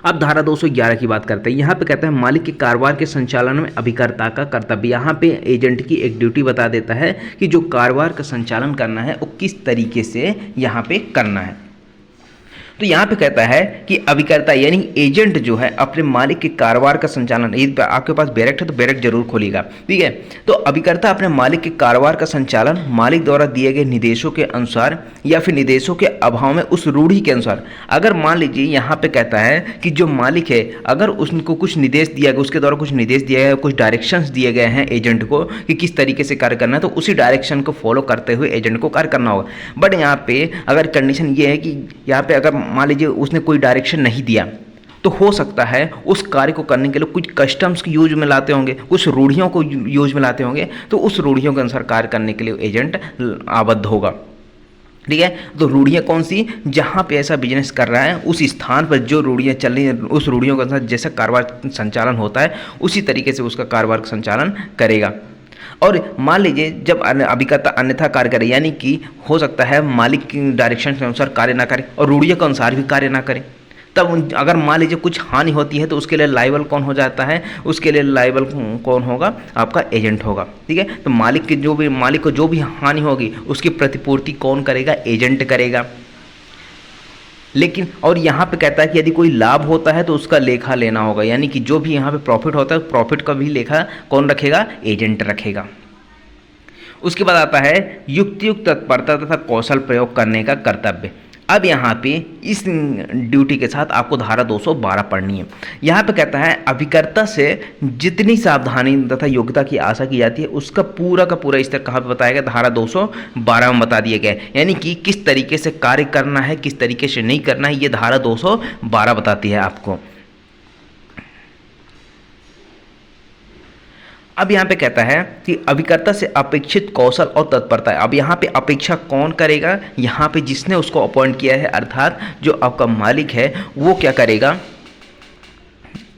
अब धारा 211 की बात करते हैं। यहाँ पे कहता है मालिक के कारोबार के संचालन में अभिकर्ता का कर्तव्य। यहाँ पे एजेंट की एक ड्यूटी बता देता है कि जो कारोबार का संचालन करना है वो किस तरीके से यहाँ पे करना है। तो यहाँ पे कहता है कि अभिकर्ता यानी एजेंट जो है अपने मालिक के कारोबार का संचालन, आपके पास बैरेक्ट है तो बैरेक्ट जरूर खोलिएगा, ठीक है। तो अभिकर्ता अपने मालिक के कारोबार का संचालन मालिक द्वारा दिए गए निर्देशों के अनुसार या फिर निर्देशों के अभाव में उस रूढ़ी के अनुसार। अगर मान लीजिए यहाँ पे कहता है कि जो मालिक है अगर उसको कुछ निर्देश दिया गया, उसके द्वारा कुछ निर्देश दिया गया, कुछ डायरेक्शंस दिए गए हैं एजेंट को कि किस तरीके से कार्य करना है, तो उसी डायरेक्शन को फॉलो करते हुए एजेंट को कार्य करना होगा। बट यहाँ पे अगर कंडीशन ये है कि यहाँ पे अगर मान लीजिए उसने कोई डायरेक्शन नहीं दिया तो हो सकता है उस कार्य को करने के लिए कुछ कस्टम्स की यूज में लाते होंगे, कुछ रूढ़ियों को यूज में लाते होंगे, तो उस रूढ़ियों के अनुसार कार्य करने के लिए एजेंट आबद्ध होगा, ठीक है। तो रूढ़ियाँ कौन सी? जहाँ पे ऐसा बिजनेस कर रहा है उस स्थान पर जो रूढ़ियाँ चल रही हैं उस रूढ़ियों के अनुसार जैसा कारोबार संचालन होता है उसी तरीके से उसका कारोबार संचालन करेगा। और मान लीजिए जब अभिकर्ता अन्यथा कार्य करे, यानी कि हो सकता है मालिक की डायरेक्शन के अनुसार कार्य ना करे और रूढ़ियों के अनुसार भी कार्य ना करे, तब अगर मान लीजिए कुछ हानि होती है तो उसके लिए लायबल कौन हो जाता है? उसके लिए लायबल कौन होगा? आपका एजेंट होगा। ठीक है, तो मालिक को जो भी हानि होगी उसकी प्रतिपूर्ति कौन करेगा? एजेंट करेगा। लेकिन और यहाँ पे कहता है कि यदि कोई लाभ होता है तो उसका लेखा लेना होगा, यानी कि जो भी यहाँ पे प्रॉफिट होता है प्रॉफिट का भी लेखा कौन रखेगा? एजेंट रखेगा। उसके बाद आता है युक्तियुक्त तत्परता तथा कौशल प्रयोग करने का कर्तव्य। अब यहाँ पे इस ड्यूटी के साथ आपको धारा 212 पढ़नी है। यहाँ पे कहता है अभिकर्ता से जितनी सावधानी तथा योग्यता की आशा की जाती है उसका पूरा का पूरा स्तर कहाँ पे बताया गया? धारा 212 में बता दिया गया है। यानी कि किस तरीके से कार्य करना है, किस तरीके से नहीं करना है, ये धारा 212 बताती है आपको। अब यहाँ पे कहता है कि अभिकर्ता से अपेक्षित कौशल और तत्परता। अब यहाँ पे अपेक्षा कौन करेगा? यहाँ पे जिसने उसको अपॉइंट किया है, अर्थात जो आपका मालिक है वो क्या करेगा?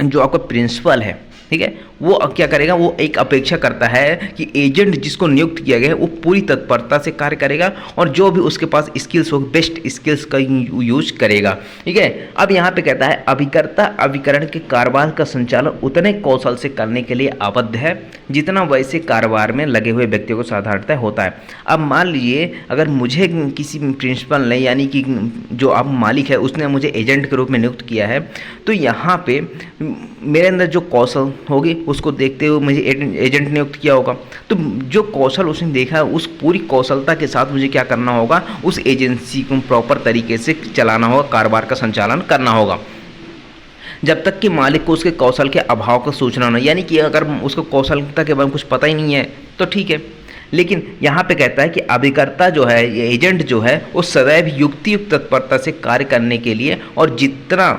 जो आपका प्रिंसिपल है, ठीक है, वो क्या करेगा? वो एक अपेक्षा करता है कि एजेंट जिसको नियुक्त किया गया है वो पूरी तत्परता से कार्य करेगा और जो भी उसके पास स्किल्स हो बेस्ट स्किल्स का यूज करेगा। ठीक है, अब यहाँ पे कहता है अभिकर्ता अभिकरण के कारोबार का संचालन उतने कौशल से करने के लिए आबद्ध है जितना वैसे कारोबार में लगे हुए व्यक्तियों को साधारणतः होता है। अब मान लीजिए अगर मुझे किसी प्रिंसिपल ने, यानी कि जो अब मालिक है उसने मुझे एजेंट के रूप में नियुक्त किया है, तो यहाँ पे मेरे अंदर जो कौशल होगी उसको देखते हुए मुझे एजेंट नियुक्त किया होगा। तो जो कौशल उसने देखा है उस पूरी कौशलता के साथ मुझे क्या करना होगा? उस एजेंसी को प्रॉपर तरीके से चलाना होगा, कारोबार का संचालन करना होगा, जब तक कि मालिक को उसके कौशल के अभाव का सूचना न, यानी कि अगर उसको कौशलता के बारे में कुछ पता ही नहीं है तो ठीक है। लेकिन यहाँ पे कहता है कि अभिकर्ता जो है, ये एजेंट जो है, वो सदैव युक्तियुक्त तत्परता से कार्य करने के लिए और जितना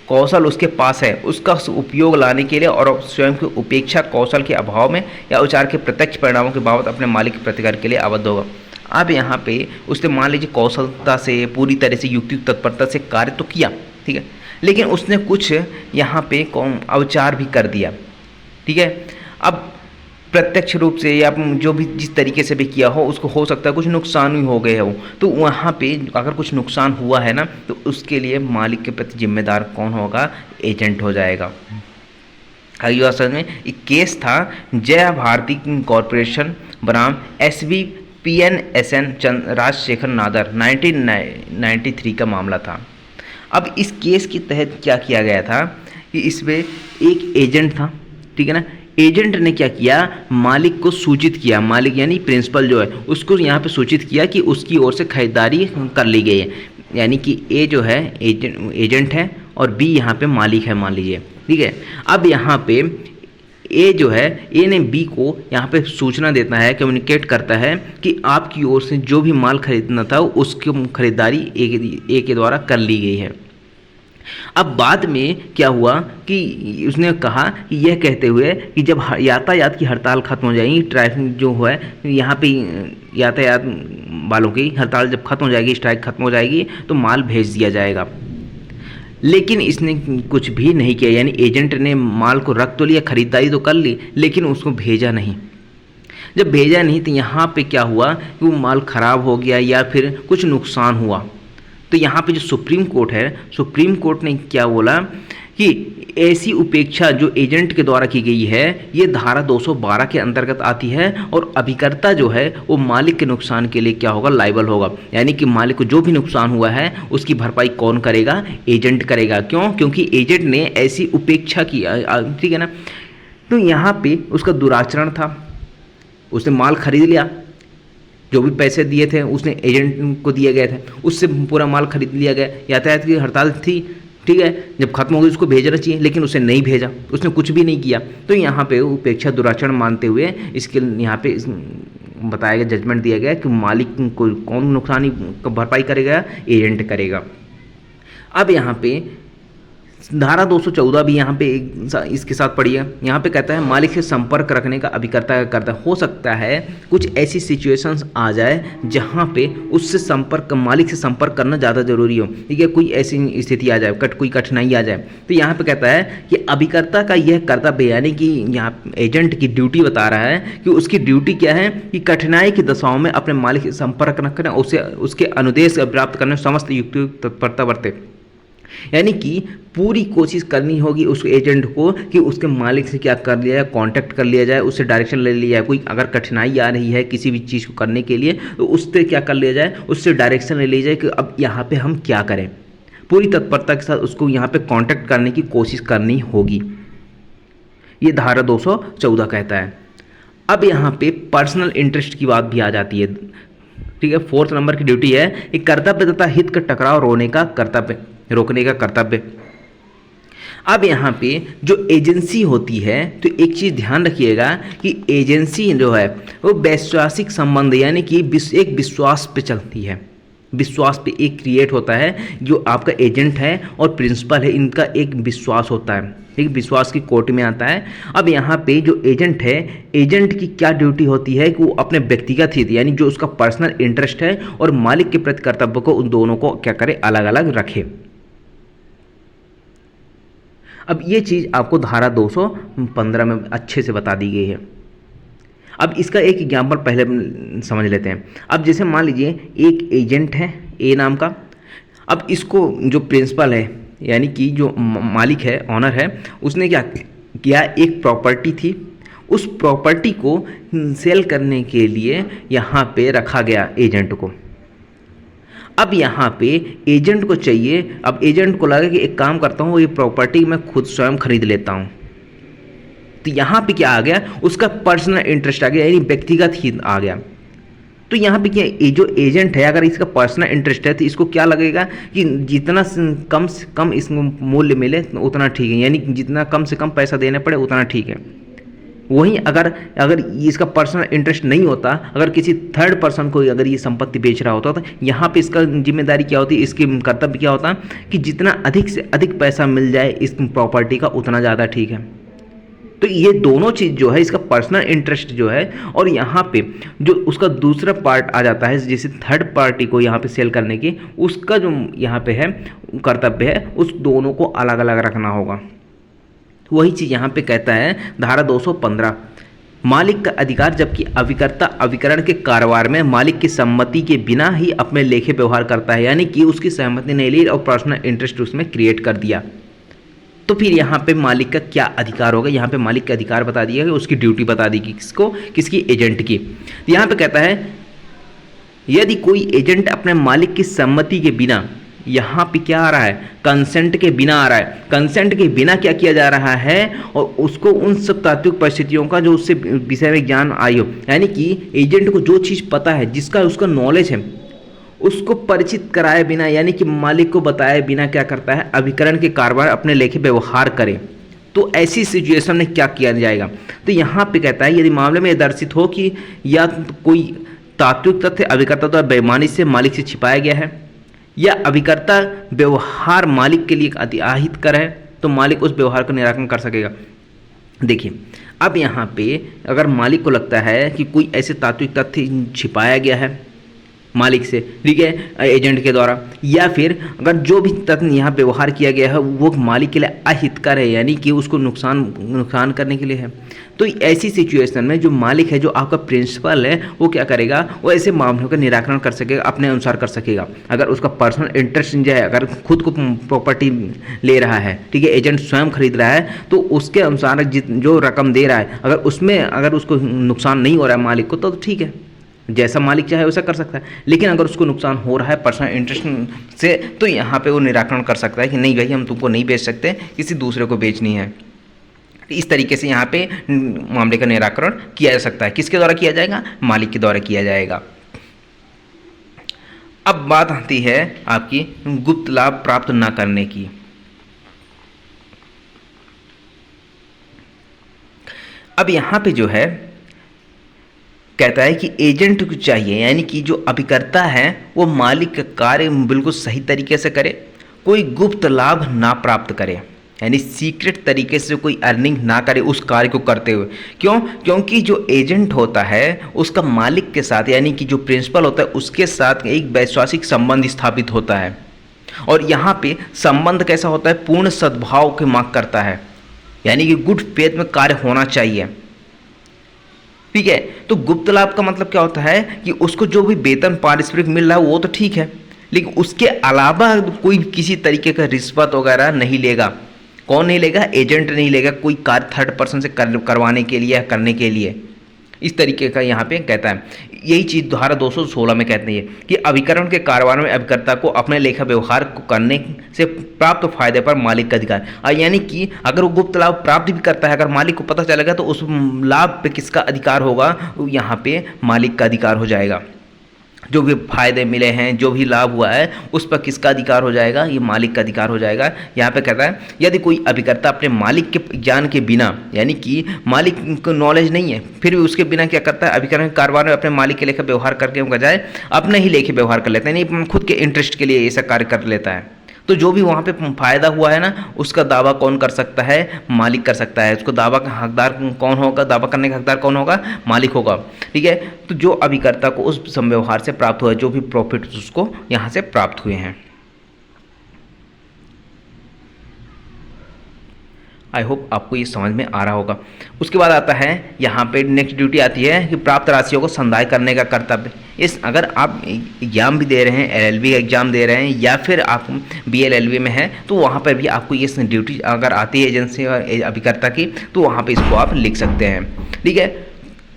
कौशल उसके पास है उसका उपयोग लाने के लिए और स्वयं की उपेक्षा कौशल के अभाव में या उपचार के प्रत्यक्ष परिणामों के बाबत अपने मालिक के प्रतिकार के लिए आबद्ध होगा। अब यहाँ पे उसने मान लीजिए कौशलता से पूरी तरह से युक्तियुक्त तत्परता से कार्य तो किया, ठीक है, लेकिन उसने कुछ यहाँ पे अवचार भी कर दिया। ठीक है, अब प्रत्यक्ष रूप से या जो भी जिस तरीके से भी किया हो उसको हो सकता है कुछ नुकसान ही हो गए हो, तो वहाँ पे अगर कुछ नुकसान हुआ है ना तो उसके लिए मालिक के प्रति जिम्मेदार कौन होगा? एजेंट हो जाएगा। आगे असल में एक केस था जय भारती कॉरपोरेशन बनाम SVPNSN राजशेखर नादर 1993 का मामला था। अब इस केस के तहत क्या किया गया था कि इसमें एक एजेंट था, ठीक है ना, एजेंट ने क्या किया? मालिक को सूचित किया, मालिक यानी प्रिंसिपल जो है उसको यहाँ पे सूचित किया कि उसकी ओर से खरीदारी कर ली गई है, यानी कि ए जो है एजेंट है और बी यहाँ पे मालिक है मान लीजिए, ठीक है। अब यहाँ पे ए जो है, ए ने बी को यहाँ पे सूचना देता है, कम्युनिकेट करता है कि आपकी ओर से जो भी माल खरीदना था उसकी खरीदारी ए के द्वारा कर ली गई है। अब बाद में क्या हुआ कि उसने कहा कि यह कहते हुए कि जब यातायात की हड़ताल खत्म हो जाएगी, ट्रैफिक जो है यहाँ पे यातायात वालों की हड़ताल जब खत्म हो जाएगी, स्ट्राइक खत्म हो जाएगी तो माल भेज दिया जाएगा। लेकिन इसने कुछ भी नहीं किया, यानी एजेंट ने माल को रख तो लिया, खरीदारी तो कर ली, लेकिन उसको भेजा नहीं। जब भेजा नहीं तो यहाँ पे क्या हुआ कि वो माल ख़राब हो गया या फिर कुछ नुकसान हुआ। तो यहाँ पे जो सुप्रीम कोर्ट है, सुप्रीम कोर्ट ने क्या बोला कि ऐसी उपेक्षा जो एजेंट के द्वारा की गई है ये धारा 212 के अंतर्गत आती है और अभिकर्ता जो है वो मालिक के नुकसान के लिए क्या होगा? लायबल होगा। यानी कि मालिक को जो भी नुकसान हुआ है उसकी भरपाई कौन करेगा? एजेंट करेगा। क्यों? क्योंकि एजेंट ने ऐसी उपेक्षा की, ठीक है ना। तो यहाँ पे उसका दुराचरण था, उसने माल खरीद लिया, जो भी पैसे दिए थे उसने एजेंट को दिए गए थे, उससे पूरा माल खरीद लिया गया। यातायात की हड़ताल थी, ठीक है, जब खत्म हो गई उसको भेजना चाहिए, लेकिन उसे नहीं भेजा, उसने कुछ भी नहीं किया। तो यहाँ पे उपेक्षा दुराचरण मानते हुए इसके यहाँ पे बताया गया, जजमेंट दिया गया कि मालिक को कौन नुकसान भरपाई करेगा? एजेंट करेगा। अब यहाँ पे धारा 214 भी यहाँ पे इसके साथ पड़ी है। यहाँ पे कहता है मालिक से संपर्क रखने का अभिकर्ता का कर्तव्य। हो सकता है कुछ ऐसी सिचुएशंस आ जाए जहाँ पे उससे संपर्क, मालिक से संपर्क करना ज़्यादा जरूरी हो, ठीक है, कोई ऐसी स्थिति आ जाए, कोई कठिनाई आ जाए, तो यहाँ पे कहता है कि अभिकर्ता का यह कर्तव्य, यानी कि यहाँ एजेंट की ड्यूटी बता रहा है कि उसकी ड्यूटी क्या है कि कठिनाई की दशाओं में अपने मालिक से संपर्क न करें, उसे उसके अनुदेश प्राप्त करने समस्त युक्ति तत्परता बरते। यानी कि पूरी कोशिश करनी होगी उस एजेंट को कि उसके मालिक से क्या कर लिया जाए, कांटेक्ट कर लिया जाए, उससे डायरेक्शन ले लिया जाए। कोई अगर कठिनाई आ रही है किसी भी चीज़ को करने के लिए तो उससे क्या कर लिया जाए, उससे डायरेक्शन ले ली जाए कि अब यहाँ पे हम क्या करें। पूरी तत्परता के साथ उसको यहाँ पे कांटेक्ट करने की कोशिश करनी होगी, ये धारा 214 कहता है। अब यहाँ पे पर्सनल इंटरेस्ट की बात भी आ जाती है, ठीक है। 4 नंबर की ड्यूटी है एक कर्तव्य तथा हित का टकराव रोकने का कर्तव्य। अब यहाँ पे जो एजेंसी होती है, तो एक चीज़ ध्यान रखिएगा कि एजेंसी जो है वो वैश्वासिक संबंध, यानी कि एक विश्वास पे चलती है, विश्वास पे एक क्रिएट होता है। जो आपका एजेंट है और प्रिंसिपल है, इनका एक विश्वास होता है, एक विश्वास की कोर्ट में आता है। अब यहाँ पे जो एजेंट है, एजेंट की क्या ड्यूटी होती है कि वो अपने व्यक्तिगत हित, यानी जो उसका पर्सनल इंटरेस्ट है और मालिक के प्रति कर्तव्य को, उन दोनों को क्या करे, अलग अलग रखे। अब ये चीज़ आपको धारा 215 में अच्छे से बता दी गई है। अब इसका एक एग्जाम्पल पहले समझ लेते हैं। अब जैसे मान लीजिए एक एजेंट है ए नाम का। अब इसको जो प्रिंसिपल है, यानी कि जो मालिक है, ऑनर है, उसने क्या किया, एक प्रॉपर्टी थी, उस प्रॉपर्टी को सेल करने के लिए यहाँ पे रखा गया एजेंट को। अब यहाँ पे एजेंट को चाहिए, अब एजेंट को लगा कि एक काम करता हूँ, ये प्रॉपर्टी मैं खुद स्वयं खरीद लेता हूँ। तो यहाँ पे क्या आ गया, उसका पर्सनल इंटरेस्ट आ गया, यानी व्यक्तिगत हित आ गया। तो यहाँ पे क्या, ये जो एजेंट है अगर इसका पर्सनल इंटरेस्ट है तो इसको क्या लगेगा कि जितना कम से कम इसको मूल्य मिले उतना ठीक है, यानी जितना कम से कम पैसा देना पड़े उतना ठीक है। वहीं अगर इसका पर्सनल इंटरेस्ट नहीं होता, अगर किसी थर्ड पर्सन को अगर ये संपत्ति बेच रहा होता तो यहाँ पे इसका जिम्मेदारी क्या होती, इसकी कर्तव्य क्या होता कि जितना अधिक से अधिक पैसा मिल जाए इस प्रॉपर्टी का उतना ज़्यादा ठीक है। तो ये दोनों चीज़ जो है, इसका पर्सनल इंटरेस्ट जो है और यहाँ पे जो उसका दूसरा पार्ट आ जाता है, जैसे थर्ड पार्टी को यहाँ पे सेल करने की, उसका जो यहाँ पे है कर्तव्य है, उस दोनों को अलग अलग रखना होगा। वही चीज़ यहाँ पे कहता है धारा 215, मालिक का अधिकार, जबकि अभिकर्ता अभिकरण के कारोबार में मालिक की सम्मति के बिना ही अपने लेखे व्यवहार करता है, यानी कि उसकी सहमति नहीं ली और पर्सनल इंटरेस्ट उसमें क्रिएट कर दिया। तो फिर यहाँ पे मालिक का क्या अधिकार होगा, यहाँ पे मालिक का अधिकार बता दिया कि उसकी ड्यूटी बता दी कि किसको, किसकी, एजेंट की। यहाँ पे कहता है यदि कोई एजेंट अपने मालिक की सम्मति के बिना, यहाँ पे क्या आ रहा है, कंसेंट के बिना आ रहा है, कंसेंट के बिना क्या किया जा रहा है, और उसको उन सब तात्विक परिस्थितियों का जो उससे विषय में ज्ञान आई हो, यानी कि एजेंट को जो चीज़ पता है, जिसका उसका नॉलेज है, उसको परिचित कराए बिना, यानी कि मालिक को बताए बिना क्या करता है, अभिकरण के कारोबार अपने लेखे व्यवहार करे। तो ऐसी सिचुएशन में क्या किया जाएगा, तो यहाँ पे कहता है यदि मामले में दर्शित हो कि या तो कोई तात्विक तथ्य अभिकर्ता द्वारा बेईमानी से मालिक से छिपाया गया है, या अभिकर्ता व्यवहार मालिक के लिए अतिआहित कर है, तो मालिक उस व्यवहार का निराकरण कर सकेगा। देखिए अब यहाँ पे अगर मालिक को लगता है कि कोई ऐसे तात्विक तथ्य छिपाया गया है मालिक से, ठीक है, एजेंट के द्वारा, या फिर अगर जो भी तथ्य यहाँ व्यवहार किया गया है वो मालिक के लिए अहितकर है, यानी कि उसको नुकसान करने के लिए है, तो ऐसी सिचुएशन में जो मालिक है, जो आपका प्रिंसिपल है, वो क्या करेगा, वो ऐसे मामलों का निराकरण कर सकेगा, अपने अनुसार कर सकेगा। अगर उसका पर्सनल इंटरेस्ट जो है, अगर खुद को प्रॉपर्टी ले रहा है, ठीक है, एजेंट स्वयं खरीद रहा है, तो उसके अनुसार जो रकम दे रहा है, अगर उसमें अगर उसको नुकसान नहीं हो रहा है मालिक को, तो ठीक है, जैसा मालिक चाहे वैसा कर सकता है। लेकिन अगर उसको नुकसान हो रहा है पर्सनल इंटरेस्ट से, तो यहाँ पे वो निराकरण कर सकता है कि नहीं भाई, हम तुमको नहीं बेच सकते, किसी दूसरे को बेचनी है। इस तरीके से यहाँ पे मामले का निराकरण किया जा सकता है। किसके द्वारा किया जाएगा, मालिक के द्वारा किया जाएगा। अब बात आती है आपकी गुप्त लाभ प्राप्त न करने की। अब यहाँ पे जो है कहता है कि एजेंट को चाहिए, यानी कि जो अभिकर्ता है वो मालिक का कार्य बिल्कुल सही तरीके से करे, कोई गुप्त लाभ ना प्राप्त करे। यानी सीक्रेट तरीके से कोई अर्निंग ना करे उस कार्य को करते हुए। क्यों? क्योंकि जो एजेंट होता है उसका मालिक के साथ यानी कि जो प्रिंसिपल होता है उसके साथ एक वैश्वासिक संबंध स्थापित होता है, और यहाँ पे संबंध कैसा होता है? पूर्ण सद्भाव की मांग करता है, यानी कि गुड फेथ में कार्य होना चाहिए। ठीक है, तो गुप्त लाभ का मतलब क्या होता है कि उसको जो भी वेतन पारिश्रमिक मिल रहा है वो तो ठीक है, लेकिन उसके अलावा कोई किसी तरीके का रिश्वत वगैरह नहीं लेगा। कौन नहीं लेगा? एजेंट नहीं लेगा, कोई कार्य थर्ड पर्सन से करवाने के लिए या करने के लिए। इस तरीके का यहाँ पे कहता है। यही चीज़ धारा 216 में कहते हैं कि अभिकरण के कारोबार में अभिकर्ता को अपने लेखा व्यवहार को करने से प्राप्त फायदे पर मालिक का अधिकार, यानी कि अगर वो गुप्त लाभ प्राप्त भी करता है, अगर मालिक को पता चलेगा तो उस लाभ पे किसका अधिकार होगा? यहाँ पे मालिक का अधिकार हो जाएगा। जो भी फायदे मिले हैं, जो भी लाभ हुआ है, उस पर किसका अधिकार हो जाएगा? ये मालिक का अधिकार हो जाएगा। यहाँ पे कहता है यदि कोई अभिकर्ता अपने मालिक के ज्ञान के बिना, यानी कि मालिक को नॉलेज नहीं है फिर भी उसके बिना क्या करता है? अभिकरण कारोबार में अपने मालिक के लेखा व्यवहार करके बजाय अपने ही लेखे व्यवहार कर लेता है, यानी खुद के इंटरेस्ट के लिए ऐसा कार्य कर लेता है। तो जो भी वहाँ पे फायदा हुआ है ना, उसका दावा कौन कर सकता है? मालिक कर सकता है। उसको दावा का हकदार कौन होगा? दावा करने का हकदार कौन होगा? मालिक होगा। ठीक है, तो जो अभिकर्ता को उस संव्यवहार से प्राप्त हुआ है, जो भी प्रॉफिट उसको यहाँ से प्राप्त हुए हैं। आई होप आपको ये समझ में आ रहा होगा। उसके बाद आता है यहाँ पे नेक्स्ट ड्यूटी आती है कि प्राप्त राशियों को संदाय करने का कर्तव्य। इस अगर आप एग्जाम भी दे रहे हैं, एलएलबी का एग्जाम दे रहे हैं, या फिर आप बीएलएलबी में हैं, तो वहाँ पर भी आपको ये ड्यूटी अगर आती है एजेंसी और अभिकर्ता की, तो वहाँ पे इसको आप लिख सकते हैं। ठीक है,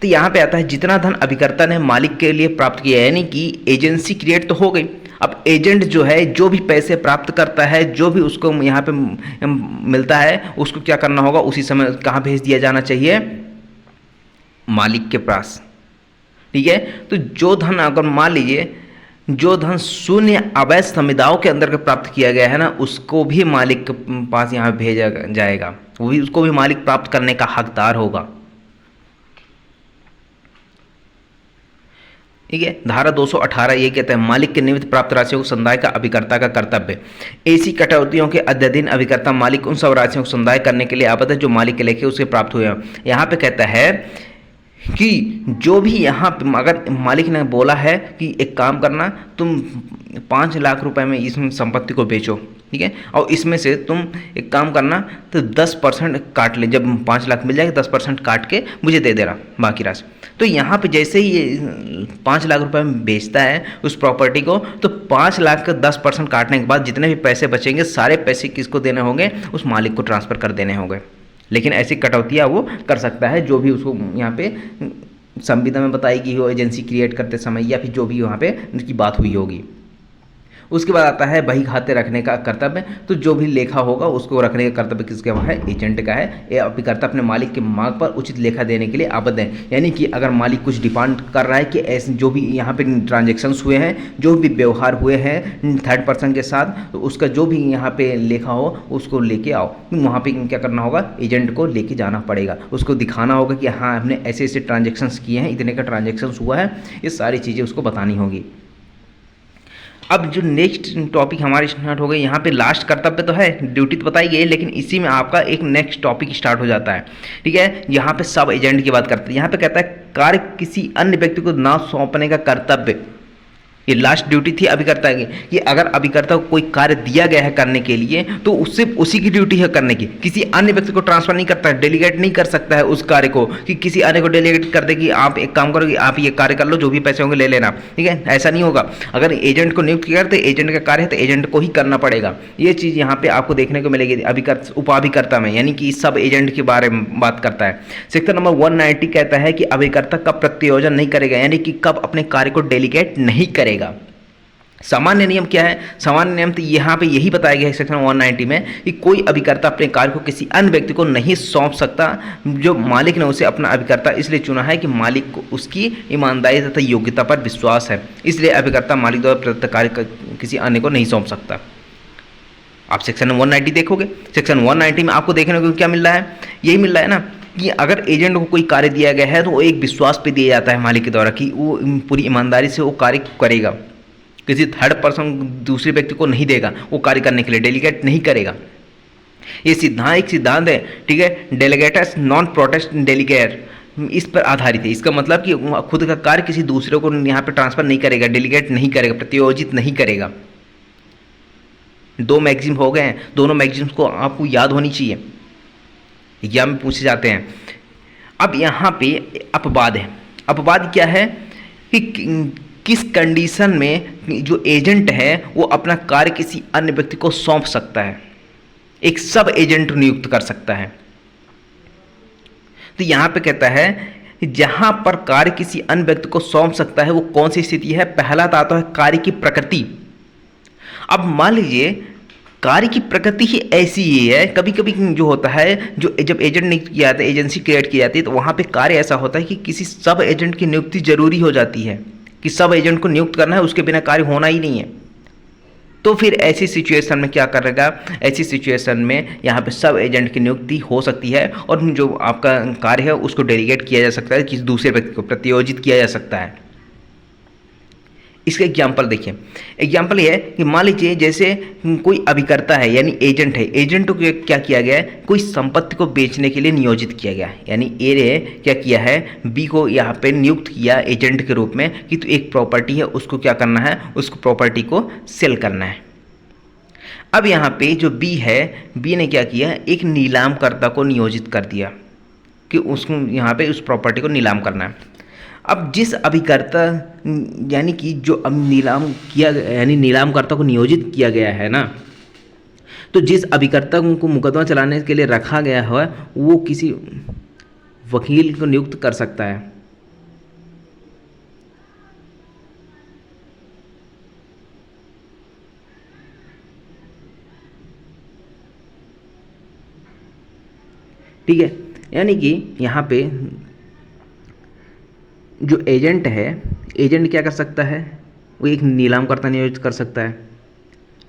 तो यहाँ पे आता है जितना धन अभिकर्ता ने मालिक के लिए प्राप्त किया, यानी कि एजेंसी क्रिएट तो हो गई। अब एजेंट जो है जो भी पैसे प्राप्त करता है, जो भी उसको यहाँ पे मिलता है, उसको क्या करना होगा? उसी समय कहाँ भेज दिया जाना चाहिए? मालिक के पास। ठीक है, तो जो धन अगर मान लीजिए जो धन शून्य अवैध समुदायों के अंदर प्राप्त किया गया है ना, उसको भी मालिक के पास यहाँ भेजा जाएगा, वो भी उसको भी मालिक प्राप्त करने का हकदार होगा। ठीक है, धारा 218 ये कहता है मालिक के निमित्त प्राप्त राशियों को संदाय का अभिकर्ता का कर्तव्य। ऐसी कटौतियों के अध्ययन अभिकर्ता मालिक उन सब राशियों को संदाय करने के लिए आबद्ध है जो मालिक के लेखे उसे प्राप्त हुए हैं। यहाँ पे कहता है कि जो भी यहाँ पे अगर मालिक ने बोला है कि एक काम करना, तुम 5 लाख रुपए में इस संपत्ति को बेचो, ठीक है, और इसमें से तुम एक काम करना तो 10% काट ले, जब 5 लाख मिल जाएगा 10% काट के मुझे दे देना बाकी राशि। तो यहाँ पे जैसे ही ये 5 लाख रुपए में बेचता है उस प्रॉपर्टी को, तो 5 लाख का 10% काटने के बाद जितने भी पैसे बचेंगे सारे पैसे किसको देने होंगे? उस मालिक को ट्रांसफ़र कर देने होंगे। लेकिन ऐसी कटौतियाँ वो कर सकता है, जो भी उसको यहाँ पे संविदा में बताई गई हो एजेंसी क्रिएट करते समय, या फिर जो भी वहाँ पे उनकी बात हुई होगी। उसके बाद आता है बही खाते रखने का कर्तव्य। तो जो भी लेखा होगा उसको रखने का कर्तव्य किसका है? एजेंट का है। ये अभिकर्ता अपने मालिक की मांग पर उचित लेखा देने के लिए आबद्ध है, यानी कि अगर मालिक कुछ डिमांड कर रहा है कि ऐसे जो भी यहाँ पे ट्रांजेक्शन्स हुए हैं, जो भी व्यवहार हुए हैं थर्ड पर्सन के साथ, तो उसका जो भी यहाँ पे लेखा हो उसको लेके आओ। वहाँ पे क्या करना होगा? एजेंट को लेके जाना पड़ेगा, उसको दिखाना होगा कि हाँ हमने ऐसे ऐसे ट्रांजेक्शन्स किए हैं, इतने का ट्रांजेक्शन्स हुआ है, ये सारी चीज़ें उसको बतानी होगी। अब जो नेक्स्ट टॉपिक हमारी स्टार्ट हो गई, यहाँ पे लास्ट कर्तव्य तो है, ड्यूटी तो बताई गई है, लेकिन इसी में आपका एक नेक्स्ट टॉपिक स्टार्ट हो जाता है। ठीक है, यहाँ पे सब एजेंट की बात करते हैं। यहाँ पे कहता है कार्य किसी अन्य व्यक्ति को ना सौंपने का कर्तव्य। ये लास्ट ड्यूटी थी अभिकर्ता की कि अगर अभिकर्ता को कोई कार्य दिया गया है करने के लिए, तो उससे उसी की ड्यूटी है करने की, किसी अन्य व्यक्ति को ट्रांसफर नहीं करता है, डेलीगेट नहीं कर सकता है उस कार्य को, कि किसी अन्य को डेलीगेट कर दे कि आप एक काम करो कि आप ये कार्य कर लो, जो भी पैसे होंगे ले लेना। ठीक है, ऐसा नहीं होगा। अगर एजेंट को नियुक्त किया तो एजेंट का कार्य है तो एजेंट को ही करना पड़ेगा। ये चीज़ यहाँ पे आपको देखने को मिलेगी उपाभिकर्ता में, यानी कि सब एजेंट के बारे में बात करता है। सेक्शन नंबर 190 कहता है कि अभिकर्ता कब प्रत्यायोजन नहीं करेगा, यानी कि कब अपने कार्य को डेलीगेट नहीं करेगा। सामान्य नियम क्या है? सामान्य नियम तो यहाँ पे यही बताया गया है सेक्शन 190 में कि कोई अभिकर्ता अपने कार्य को किसी अन्य व्यक्ति को नहीं सौंप सकता। जो मालिक ने उसे अपना अभिकर्ता इसलिए चुना है कि मालिक को उसकी ईमानदारी तथा योग्यता पर विश्वास है, इसलिए अभिकर्ता मालिक द्वारा प्रदत्त कार्य किसी अन्य को नहीं सौंप सकता। आप सेक्शन 190 देखोगे, सेक्शन 190 में आपको देखने को क्या मिल रहा है? यही मिल रहा है ना कि अगर एजेंट को कोई कार्य दिया गया है तो वो एक विश्वास पे दिया जाता है मालिक के द्वारा कि वो पूरी ईमानदारी से वो कार्य करेगा, किसी थर्ड पर्सन दूसरे व्यक्ति को नहीं देगा वो कार्य करने के लिए, डेलीगेट नहीं करेगा। ये सिद्धांत एक सिद्धांत है, ठीक है, डेलीगेटस नॉन प्रोटेस्ट डेलीगेट, इस पर आधारित है। इसका मतलब कि खुद का कार्य किसी दूसरे को यहाँ पे ट्रांसफर नहीं करेगा, डेलीगेट नहीं करेगा, प्रतियोजित नहीं करेगा। दो मैगजीम हो गए हैं, दोनों मैगजीम्स को आपको याद होनी चाहिए, एग्जाम में पूछे जाते हैं। अब यहाँ पे अपवाद है। अपवाद क्या है कि किस कंडीशन में जो एजेंट है वो अपना कार्य किसी अन्य व्यक्ति को सौंप सकता है, एक सब एजेंट नियुक्त कर सकता है। तो यहाँ पे कहता है कि जहाँ पर कार्य किसी अन्य व्यक्ति को सौंप सकता है वो कौन सी स्थिति है। पहला तो आता है कार्य की प्रकृति। अब मान लीजिए कार्य की प्रकृति ही ऐसी ही है, कभी कभी जो होता है, जो जब एजेंट नियुक्त किया जाता है, एजेंसी क्रिएट की जाती है, तो वहाँ पे कार्य ऐसा होता है कि किसी सब एजेंट की नियुक्ति जरूरी हो जाती है, कि सब एजेंट को नियुक्त करना है, उसके बिना कार्य होना ही नहीं है। तो फिर ऐसी सिचुएशन में क्या करेगा, ऐसी सिचुएशन में यहाँ पे सब एजेंट की नियुक्ति हो सकती है और जो आपका कार्य है उसको डेलीगेट किया जा सकता है, किसी दूसरे व्यक्ति को प्रतियोजित किया जा सकता है। इसका एग्जाम्पल देखिए। एग्जाम्पल ये है कि मान लीजिए जैसे कोई अभिकर्ता है यानी एजेंट है, एजेंट को क्या किया गया है, कोई संपत्ति को बेचने के लिए नियोजित किया गया, यानी ए ने क्या किया है, बी को यहाँ पे नियुक्त किया एजेंट के रूप में कि तो एक प्रॉपर्टी है उसको क्या करना है, उसको प्रॉपर्टी को सेल करना है। अब यहाँ पे जो बी है, बी ने क्या किया, एक नीलामकर्ता को नियोजित कर दिया कि उसको यहाँ पे उस प्रॉपर्टी को नीलाम करना है। अब जिस अभिकर्ता यानी कि जो अब नीलाम किया यानी नीलामकर्ता को नियोजित किया गया है ना, तो जिस अभिकर्ता को मुकदमा चलाने के लिए रखा गया है वो किसी वकील को नियुक्त कर सकता है। ठीक है, यानी कि यहाँ पे जो एजेंट है, एजेंट क्या कर सकता है, वो एक नीलामकर्ता नियोजित कर सकता है।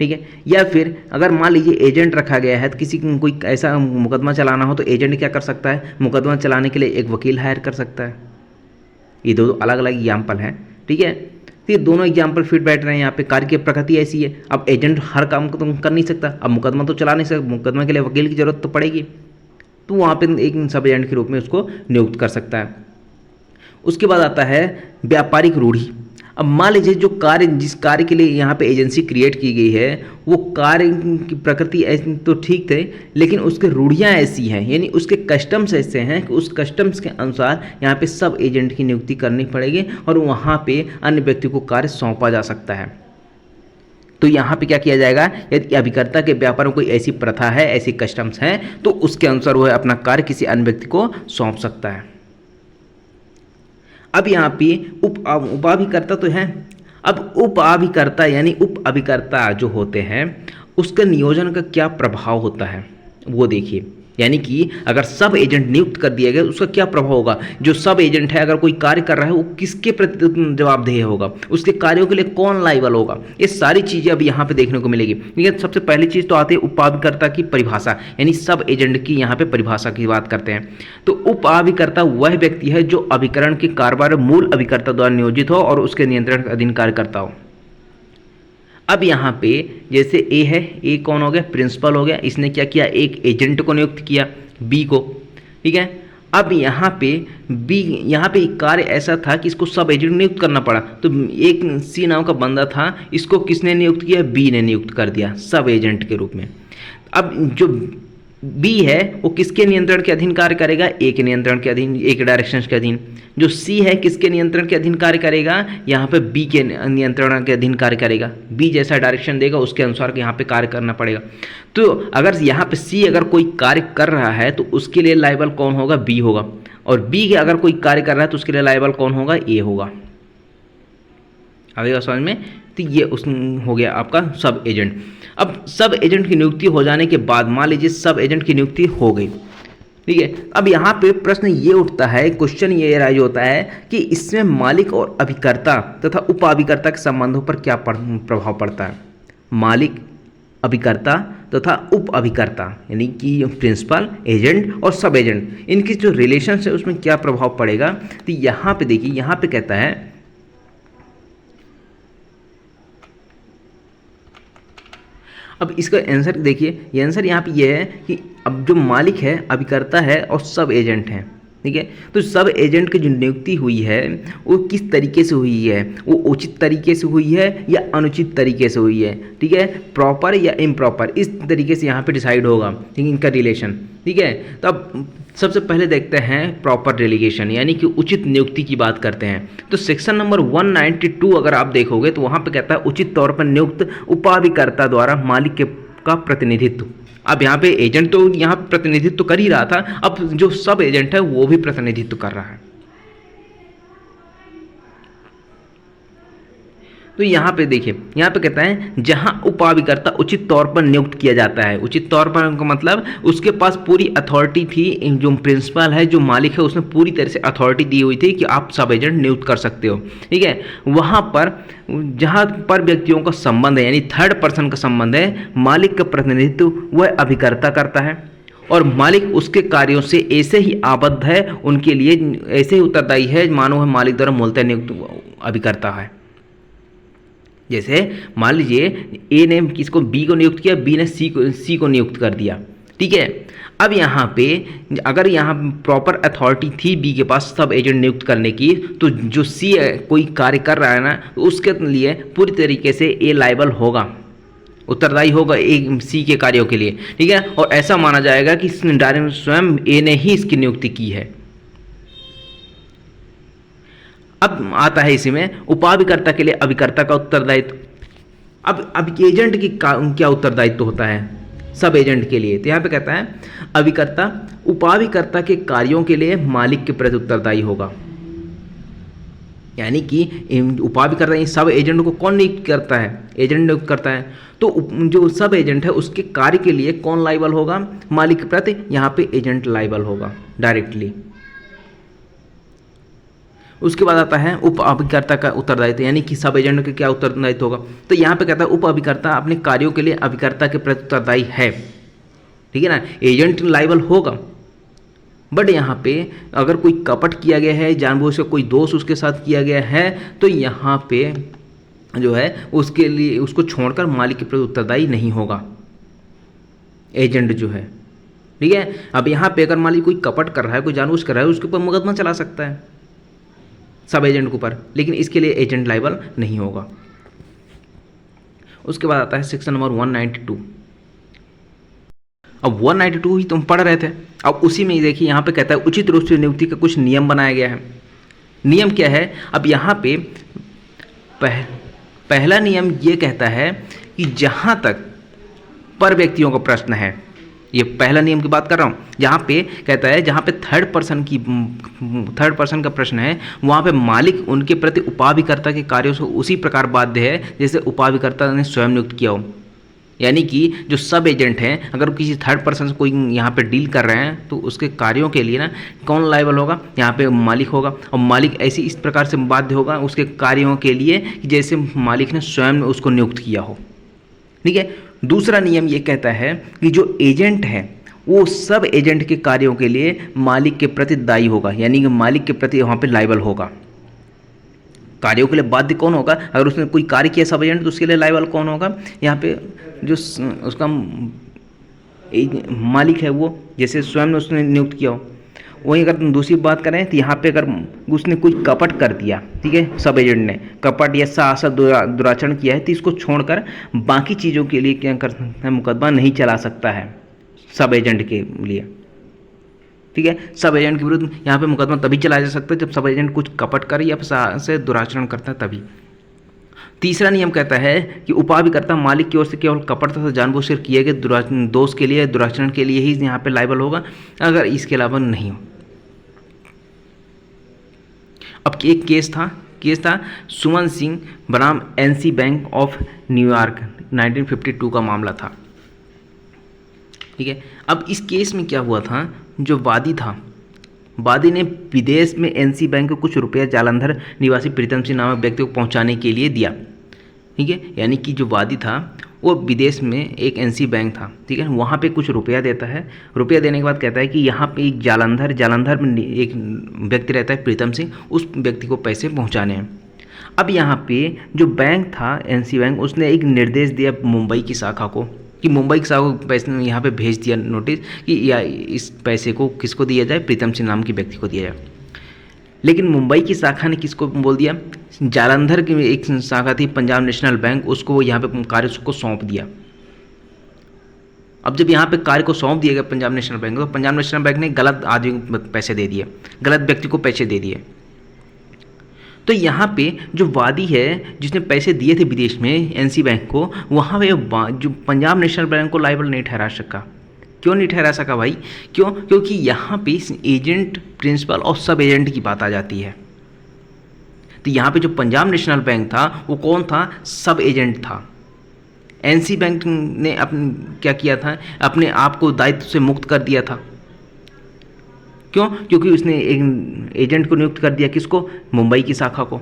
ठीक है, या फिर अगर मान लीजिए एजेंट रखा गया है तो किसी कोई ऐसा मुकदमा चलाना हो तो एजेंट क्या कर सकता है, मुकदमा चलाने के लिए एक वकील हायर कर सकता है। ये दो अलग अलग एग्जाम्पल हैं। ठीक है, तो ये दोनों एग्जाम्पल फिट बैठ रहे हैं। यहाँ पे कार्य की प्रकृति ऐसी है, अब एजेंट हर काम को तो कर नहीं सकता, अब मुकदमा तो चला नहीं सकता, मुकदमा के लिए वकील की जरूरत तो पड़ेगी, तो वहाँ पे एक सब एजेंट के रूप में उसको नियुक्त कर सकता है। उसके बाद आता है व्यापारिक रूढ़ी। अब मान लीजिए जो कार्य, जिस कार्य के लिए यहाँ पे एजेंसी क्रिएट की गई है वो कार्य की प्रकृति ऐसी तो ठीक थे, लेकिन उसके रूढ़ियाँ ऐसी हैं, यानी उसके कस्टम्स ऐसे हैं कि उस कस्टम्स के अनुसार यहाँ पे सब एजेंट की नियुक्ति करनी पड़ेगी और वहाँ पे अन्य व्यक्ति को कार्य सौंपा जा सकता है। तो यहाँ पे क्या किया जाएगा, यदि अभिकर्ता के व्यापार में कोई ऐसी प्रथा है, ऐसी कस्टम्स हैं, तो उसके अनुसार वह अपना कार्य किसी अन्य व्यक्ति को सौंप सकता है। अब यहाँ पे उपाभिकर्ता तो है। अब उपाभिकर्ता यानी उप अभिकर्ता जो होते हैं उसका नियोजन का क्या प्रभाव होता है वो देखिए। यानी कि अगर सब एजेंट नियुक्त कर दिया गया उसका क्या प्रभाव होगा। जो सब एजेंट है अगर कोई कार्य कर रहा है वो किसके प्रति जवाबदेह होगा, उसके कार्यों के लिए कौन लायबल होगा, ये सारी चीज़ें अब यहाँ पे देखने को मिलेगी। ठीक है, सबसे पहली चीज़ तो आती है उपाभिकर्ता की परिभाषा, यानी सब एजेंट की यहाँ पे परिभाषा की बात करते हैं। तो उपाभिकर्ता वह व्यक्ति है जो अभिकरण के कारोबार मूल अभिकर्ता द्वारा नियोजित हो और उसके नियंत्रण के अधीन कार्य करता हो। अब यहाँ पे जैसे ए है, ए कौन हो गया, प्रिंसिपल हो गया, इसने क्या किया, एक एजेंट को नियुक्त किया बी को। ठीक है, अब यहाँ पे बी, यहाँ पे एक कार्य ऐसा था कि इसको सब एजेंट नियुक्त करना पड़ा, तो एक सी नाम का बंदा था, इसको किसने नियुक्त किया, बी ने नियुक्त कर दिया सब एजेंट के रूप में। अब जो बी है वो किसके नियंत्रण के अधीन कार्य करेगा, ए के नियंत्रण के अधीन, ए के डायरेक्शन के अधीन। जो सी है किसके नियंत्रण के अधीन कार्य करेगा, यहाँ पे बी के नियंत्रण के अधीन कार्य करेगा। बी जैसा डायरेक्शन देगा उसके अनुसार यहाँ पे कार्य करना पड़ेगा। तो अगर यहाँ पे सी अगर कोई कार्य कर रहा है तो उसके लिए लायबल कौन होगा, बी होगा, और बी के अगर कोई कार्य कर रहा है तो उसके लिए लायबल कौन होगा, ए होगा। आएगा समझ में। तो ये उस हो गया आपका सब एजेंट। अब सब एजेंट की नियुक्ति हो जाने के बाद मान लीजिए सब एजेंट की नियुक्ति हो गई, ठीक है। अब यहाँ पे प्रश्न ये उठता है, क्वेश्चन ये राइज होता है कि इसमें मालिक और अभिकर्ता तथा उप अभिकर्ता के संबंधों पर क्या प्रभाव पड़ता है। मालिक, अभिकर्ता तथा उप अभिकर्ता यानी कि प्रिंसिपल, एजेंट और सब एजेंट, इनकी जो रिलेशन है उसमें क्या प्रभाव पड़ेगा। तो यहाँ पे देखिए, यहाँ पे कहता है अब इसका आंसर देखिए, ये आंसर यहाँ पे ये है कि अब जो मालिक है, अभिकर्ता है और सब एजेंट हैं, ठीक है। तो सब एजेंट की जो नियुक्ति हुई है वो किस तरीके से हुई है, वो उचित तरीके से हुई है या अनुचित तरीके से हुई है, ठीक है, प्रॉपर या इम्प्रॉपर, इस तरीके से यहाँ पे डिसाइड होगा, ठीक है, इनका रिलेशन, ठीक है। तो अब सबसे पहले देखते हैं प्रॉपर डेलीगेशन यानी कि उचित नियुक्ति की बात करते हैं। तो सेक्शन नंबर 192 अगर आप देखोगे तो वहाँ पे कहता है उचित तौर पर नियुक्त उपाभिकर्ता द्वारा मालिक के का प्रतिनिधित्व। अब यहाँ पे एजेंट तो यहाँ प्रतिनिधित्व तो कर ही रहा था, अब जो सब एजेंट है वो भी प्रतिनिधित्व कर रहा है। तो यहाँ पे देखिए, यहाँ पे कहता है जहाँ उपाभिकर्ता उचित तौर पर नियुक्त किया जाता है, उचित तौर पर का मतलब उसके पास पूरी अथॉरिटी थी, जो प्रिंसिपल है, जो मालिक है, उसने पूरी तरह से अथॉरिटी दी हुई थी कि आप सब एजेंट नियुक्त कर सकते हो, ठीक है। वहाँ पर जहाँ पर व्यक्तियों का संबंध है यानी थर्ड पर्सन का संबंध है, मालिक का प्रतिनिधित्व वह अभिकर्ता करता है और मालिक उसके कार्यों से ऐसे ही आबद्ध है, उनके लिए ऐसे ही उत्तरदायी है मानो है मालिक द्वारा मूलतः नियुक्त अभिकर्ता है। जैसे मान लीजिए ए ने किसको, बी को नियुक्त किया, बी ने सी को नियुक्त कर दिया, ठीक है। अब यहाँ पे अगर यहाँ प्रॉपर अथॉरिटी थी बी के पास सब एजेंट नियुक्त करने की, तो जो सी कोई कार्य कर रहा है ना, तो उसके लिए पूरी तरीके से ए लायबल होगा, उत्तरदायी होगा ए सी के कार्यों के लिए, ठीक है। और ऐसा माना जाएगा कि डायरेक्ट स्वयं ए ने ही इसकी नियुक्ति की है। अब आता है इसी में उपाभिकर्ता के लिए अभिकर्ता का उत्तरदायित्व। अब एजेंट की क्या उत्तरदायित्व होता है सब एजेंट के लिए, तो यहाँ पे कहता है अभिकर्ता उपाभिकर्ता के कार्यों के लिए मालिक के प्रति उत्तरदायी होगा। यानी कि उपाभिकर्ता सब एजेंट को कौन नियुक्त करता है, एजेंट नियुक्त करता है, तो जो सब एजेंट है उसके कार्य के लिए कौन लायबल होगा, मालिक के प्रति, यहाँ पे एजेंट लायबल होगा डायरेक्टली। उसके बाद आता है उप अभिकर्ता का उत्तरदायित्व यानी कि सब एजेंट का क्या उत्तरदायित्व होगा। तो यहाँ पे कहता है उप अभिकर्ता अपने कार्यों के लिए अभिकर्ता के प्रति उत्तरदायी है, ठीक है ना, एजेंट लायबल होगा। बट यहाँ पे अगर कोई कपट किया गया है, जानबूझ के कोई दोष उसके साथ किया गया है, तो यहाँ पे जो है उसके लिए उसको छोड़कर मालिक के प्रति उत्तरदायी नहीं होगा एजेंट जो है, ठीक है। अब यहाँ पे अगर मालिक कोई कपट कर रहा है, कोई जानबूझ कर रहा है, उसके ऊपर मुकदमा चला सकता है सब एजेंट के ऊपर, लेकिन इसके लिए एजेंट लायबल नहीं होगा। उसके बाद आता है सेक्शन नंबर 192। अब 192 ही तुम पढ़ रहे थे, अब उसी में ही देखिए यहाँ पे कहता है उचित रूप से नियुक्ति का कुछ नियम बनाया गया है। नियम क्या है, अब यहाँ पे पहला नियम ये कहता है कि जहाँ तक पर व्यक्तियों का प्रश्न है, ये पहला नियम की बात कर रहा हूँ, जहाँ पे कहता है जहाँ पे थर्ड पर्सन का प्रश्न है, वहाँ पे मालिक उनके प्रति उपाभिकर्ता के कार्यों से उसी प्रकार बाध्य है जैसे उपाभिकर्ता ने स्वयं नियुक्त किया हो। यानी कि जो सब एजेंट हैं अगर किसी थर्ड पर्सन से कोई यहाँ पे डील कर रहे हैं तो उसके कार्यों के लिए ना कौन लायबल होगा, यहाँ पे मालिक होगा। और मालिक ऐसी इस प्रकार से बाध्य होगा उसके कार्यों के लिए कि जैसे मालिक ने स्वयं उसको नियुक्त किया हो, ठीक है। दूसरा नियम ये कहता है कि जो एजेंट है वो सब एजेंट के कार्यों के लिए मालिक के प्रति दायी होगा, यानी कि मालिक के प्रति वहाँ पे लायबल होगा। कार्यों के लिए बाध्य कौन होगा, अगर उसने कोई कार्य किया सब एजेंट तो उसके लिए लायबल कौन होगा, यहाँ पे जो उसका मालिक है वो जैसे स्वयं उसने नियुक्त किया हो। वहीं अगर दूसरी बात करें तो यहाँ पे अगर उसने कोई कपट कर दिया, ठीक है, सब एजेंट ने कपट या साहस दुराचरण किया है, तो इसको छोड़कर बाकी चीज़ों के लिए क्या कर सकता है, मुकदमा नहीं चला सकता है सब एजेंट के लिए, ठीक है। सब एजेंट के विरुद्ध यहाँ पे मुकदमा तभी चलाया जा सकता है जब सब एजेंट कुछ कपट करे या साहस से दुराचरण करता है तभी। तीसरा नियम कहता है कि उपाभिकर्ता मालिक की ओर से केवल कपट तथा जानबूझ कर किए गए दोष के लिए, दुराचरण के लिए ही यहाँ पे लायबल होगा, अगर इसके अलावा नहीं हो। अब एक केस था सुमन सिंह बनाम एनसी बैंक ऑफ न्यूयॉर्क 1952 का मामला था, ठीक है। अब इस केस में क्या हुआ था, जो वादी ने विदेश में एनसी बैंक को कुछ रुपया जालंधर निवासी प्रीतम सिंह नामक व्यक्ति को पहुंचाने के लिए दिया, ठीक है। यानी कि जो वादी था वो विदेश में एक एनसी बैंक था, ठीक है, वहाँ पे कुछ रुपया देता है। रुपया देने के बाद कहता है कि यहाँ पे एक जालंधर में एक व्यक्ति रहता है प्रीतम सिंह, उस व्यक्ति को पैसे पहुँचाने हैं। अब यहाँ पे जो बैंक था एनसी बैंक, उसने एक निर्देश दिया मुंबई की शाखा को कि मुंबई की शाखा को पैसे यहाँ पे भेज दिया नोटिस कि या इस पैसे को किसको दिया जाए, प्रीतम सिंह नाम के व्यक्ति को दिया जाए। लेकिन मुंबई की शाखा ने किसको बोल दिया, जालंधर की एक शाखा थी पंजाब नेशनल बैंक, उसको वो यहाँ पे कार्य को सौंप दिया। अब जब यहाँ पे कार्य को सौंप दिया गया पंजाब नेशनल बैंक को, तो पंजाब नेशनल बैंक ने गलत आदमी को पैसे दे दिए, गलत व्यक्ति को पैसे दे दिए। तो यहाँ पे जो वादी है जिसने पैसे दिए थे विदेश में एनसी बैंक को, वहाँ पे जो पंजाब नेशनल बैंक को लायबल नहीं ठहरा सका। क्यों नहीं ठहरा सका भाई? क्योंकि यहाँ पे एजेंट, प्रिंसिपल और सब एजेंट की बात आ जाती है। तो यहाँ पे जो पंजाब नेशनल बैंक था वो कौन था? सब एजेंट था। एनसी बैंक ने क्या किया था, अपने आप को दायित्व से मुक्त कर दिया था। क्यों? क्योंकि उसने एक एजेंट को नियुक्त कर दिया, किसको? मुंबई की शाखा को।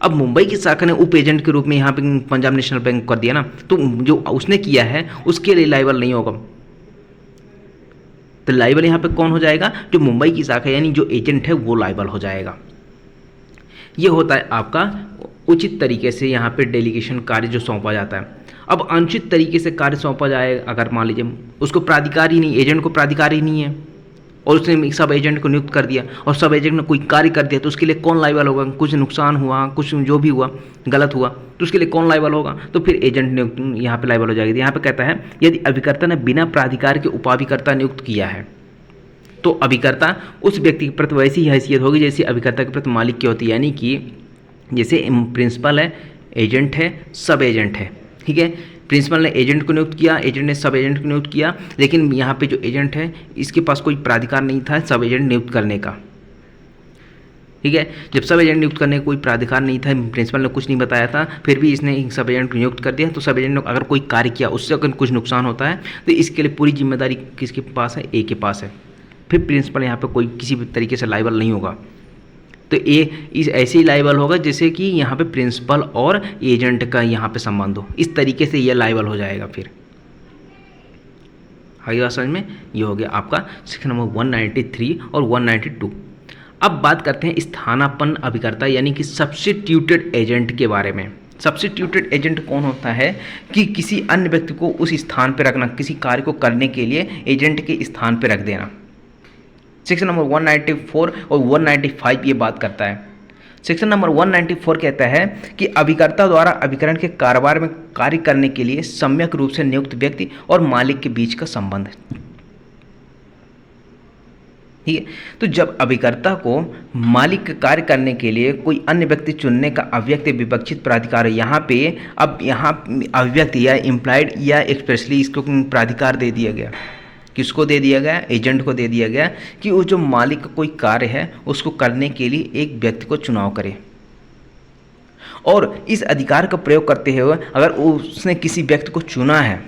अब मुंबई की शाखा ने उप एजेंट के रूप में यहाँ पे पंजाब नेशनल बैंक कर दिया ना, तो जो उसने किया है उसके लिए लायबल नहीं होगा। तो लायबल यहाँ पे कौन हो जाएगा? जो मुंबई की शाखा यानी जो एजेंट है वो लायबल हो जाएगा। ये होता है आपका उचित तरीके से यहाँ पे डेलीगेशन कार्य जो सौंपा जाता है। अब अनुचित तरीके से कार्य सौंपा जाए, अगर मान लीजिए उसको प्राधिकार ही नहीं, एजेंट को प्राधिकार ही नहीं है और उसने सब एजेंट को नियुक्त कर दिया और सब एजेंट ने कोई कार्य कर दिया, तो उसके लिए कौन लायबल होगा? कुछ नुकसान हुआ, कुछ जो भी हुआ गलत हुआ, तो उसके लिए कौन लायबल होगा? तो फिर एजेंट नियुक्त यहाँ पे लायबल हो जाएगी। यहाँ पे कहता है यदि अभिकर्ता ने बिना प्राधिकार के उपाभिकर्ता नियुक्त किया है, तो अभिकर्ता उस व्यक्ति के प्रति वैसी ही हैसियत होगी जैसी अभिकर्ता के प्रति मालिक की होती है। यानी कि जैसे प्रिंसिपल है, एजेंट है, सब एजेंट है, ठीक है। प्रिंसिपल ने एजेंट को नियुक्त किया, एजेंट ने सब एजेंट को नियुक्त किया, लेकिन यहाँ पे जो एजेंट है इसके पास कोई प्राधिकार नहीं था सब एजेंट नियुक्त करने का, ठीक है। जब सब एजेंट नियुक्त करने का कोई प्राधिकार नहीं था, प्रिंसिपल ने कुछ नहीं बताया था, फिर भी इसने सब एजेंट को नियुक्त कर दिया, तो सब एजेंट ने अगर कोई कार्य किया उससे अगर कुछ नुकसान होता है तो इसके लिए पूरी जिम्मेदारी किसके पास है? ए के पास है। फिर प्रिंसिपल यहाँ पे कोई किसी भी तरीके से लायबल नहीं होगा। तो इस ऐसे ही लायबल होगा जैसे कि यहाँ पे प्रिंसिपल और एजेंट का यहाँ पे संबंध हो, इस तरीके से ये लायबल हो जाएगा। फिर आगे बात समझ में, ये हो गया आपका सेक्शन नंबर 193 और 192। अब बात करते हैं स्थानापन्न अभिकर्ता यानी कि सब्स्टिट्यूटेड एजेंट के बारे में। सब्स्टिट्यूटेड एजेंट कौन होता है? कि किसी अन्य व्यक्ति को उस स्थान पर रखना, किसी कार्य को करने के लिए एजेंट के स्थान पर रख देना। सेक्शन नंबर 194 और 195 ये बात करता है। सेक्शन नंबर 194 कहता है कि अभिकर्ता द्वारा अभिकरण के कारोबार में कार्य करने के लिए सम्यक रूप से नियुक्त व्यक्ति और मालिक के बीच का संबंध, ठीक है। तो जब अभिकर्ता को मालिक का कार्य करने के लिए कोई अन्य व्यक्ति चुनने का अव्यक्त विवक्षित प्राधिकार है, यहाँ पे अब यहाँ अव्यक्त या इम्प्लाइड या एक्सप्रेसली इसको प्राधिकार दे दिया गया। किसको दे दिया गया? एजेंट को दे दिया गया कि वो जो मालिक का कोई कार्य है उसको करने के लिए एक व्यक्ति को चुनाव करे, और इस अधिकार का प्रयोग करते हुए अगर उसने किसी व्यक्ति को चुना है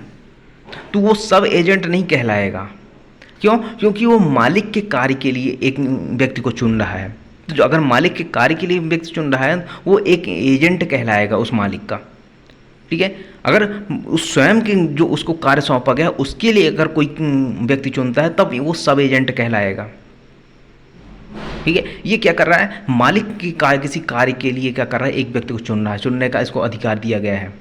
तो वो सब एजेंट नहीं कहलाएगा। क्यों? क्योंकि वो मालिक के कार्य के लिए एक व्यक्ति को चुन रहा है। तो जो अगर मालिक के कार्य के लिए व्यक्ति चुन रहा है वो एक एजेंट कहलाएगा उस मालिक का, ठीक है। अगर उस स्वयं के जो उसको कार्य सौंपा गया उसके लिए अगर कोई व्यक्ति चुनता है तब वो सब एजेंट कहलाएगा, ठीक है। ये क्या कर रहा है? मालिक की कार्य, किसी कार्य के लिए क्या कर रहा है? एक व्यक्ति को चुन रहा है, चुनने का इसको अधिकार दिया गया है,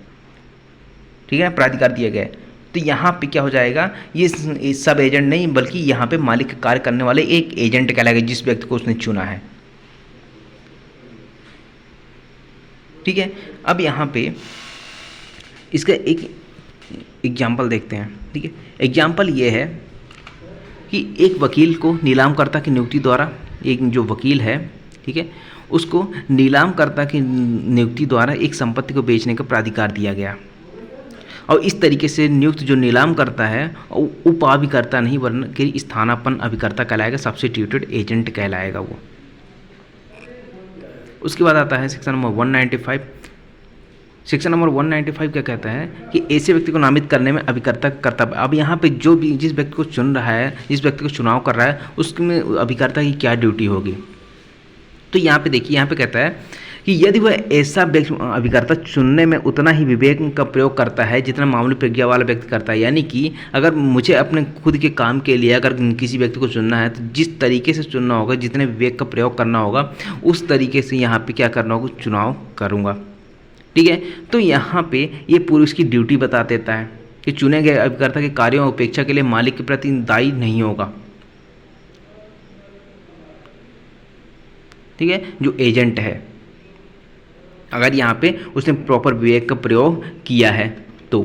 ठीक है, प्राधिकार दिया गया है। तो यहाँ पे क्या हो जाएगा? ये सब एजेंट नहीं बल्कि यहाँ पे मालिक का कार्य करने वाले एक एजेंट कहलाएगा जिस व्यक्ति को उसने चुना है, ठीक है। अब यहाँ पे इसका एक एग्जाम्पल देखते हैं, ठीक है। एग्जाम्पल ये है कि एक वकील को नीलामकर्ता की नियुक्ति द्वारा, एक जो वकील है, ठीक है, उसको नीलामकर्ता की नियुक्ति द्वारा एक संपत्ति को बेचने का प्राधिकार दिया गया, और इस तरीके से नियुक्त जो नीलाम करता है उपाभिकर्ता नहीं बल्कि स्थानापन्न अभिकर्ता कहलाएगा, सब्स्टिट्यूटेड एजेंट कहलाएगा वो। उसके बाद आता है सेक्शन नंबर 195। सेक्शन नंबर 195 क्या कहता है कि ऐसे व्यक्ति को नामित करने में अभिकर्ता का कर्तव्य। अब यहाँ पे जो भी जिस व्यक्ति को चुन रहा है, जिस व्यक्ति को चुनाव कर रहा है, उसमें अभिकर्ता की क्या ड्यूटी होगी। तो यहाँ पे देखिए, यहाँ पे कहता है कि यदि वह ऐसा व्यक्ति अभिकर्ता चुनने में उतना ही विवेक का प्रयोग करता है जितना मामूली प्रज्ञा वाला व्यक्ति करता है। यानी कि अगर मुझे अपने खुद के काम के लिए अगर किसी व्यक्ति को चुनना है तो जिस तरीके से चुनना होगा, जितने विवेक का प्रयोग करना होगा, उस तरीके से यहाँ पे क्या करना होगा, चुनाव करूँगा, ठीक है। तो यहाँ पे ये पूरी उसकी ड्यूटी बता देता है, कि चुने गए अभिकर्ता के कार्यों अपेक्षा के लिए मालिक के प्रति दायी नहीं होगा। ठीक है, जो एजेंट है, अगर यहाँ पे उसने प्रॉपर विवेक का प्रयोग किया है तो।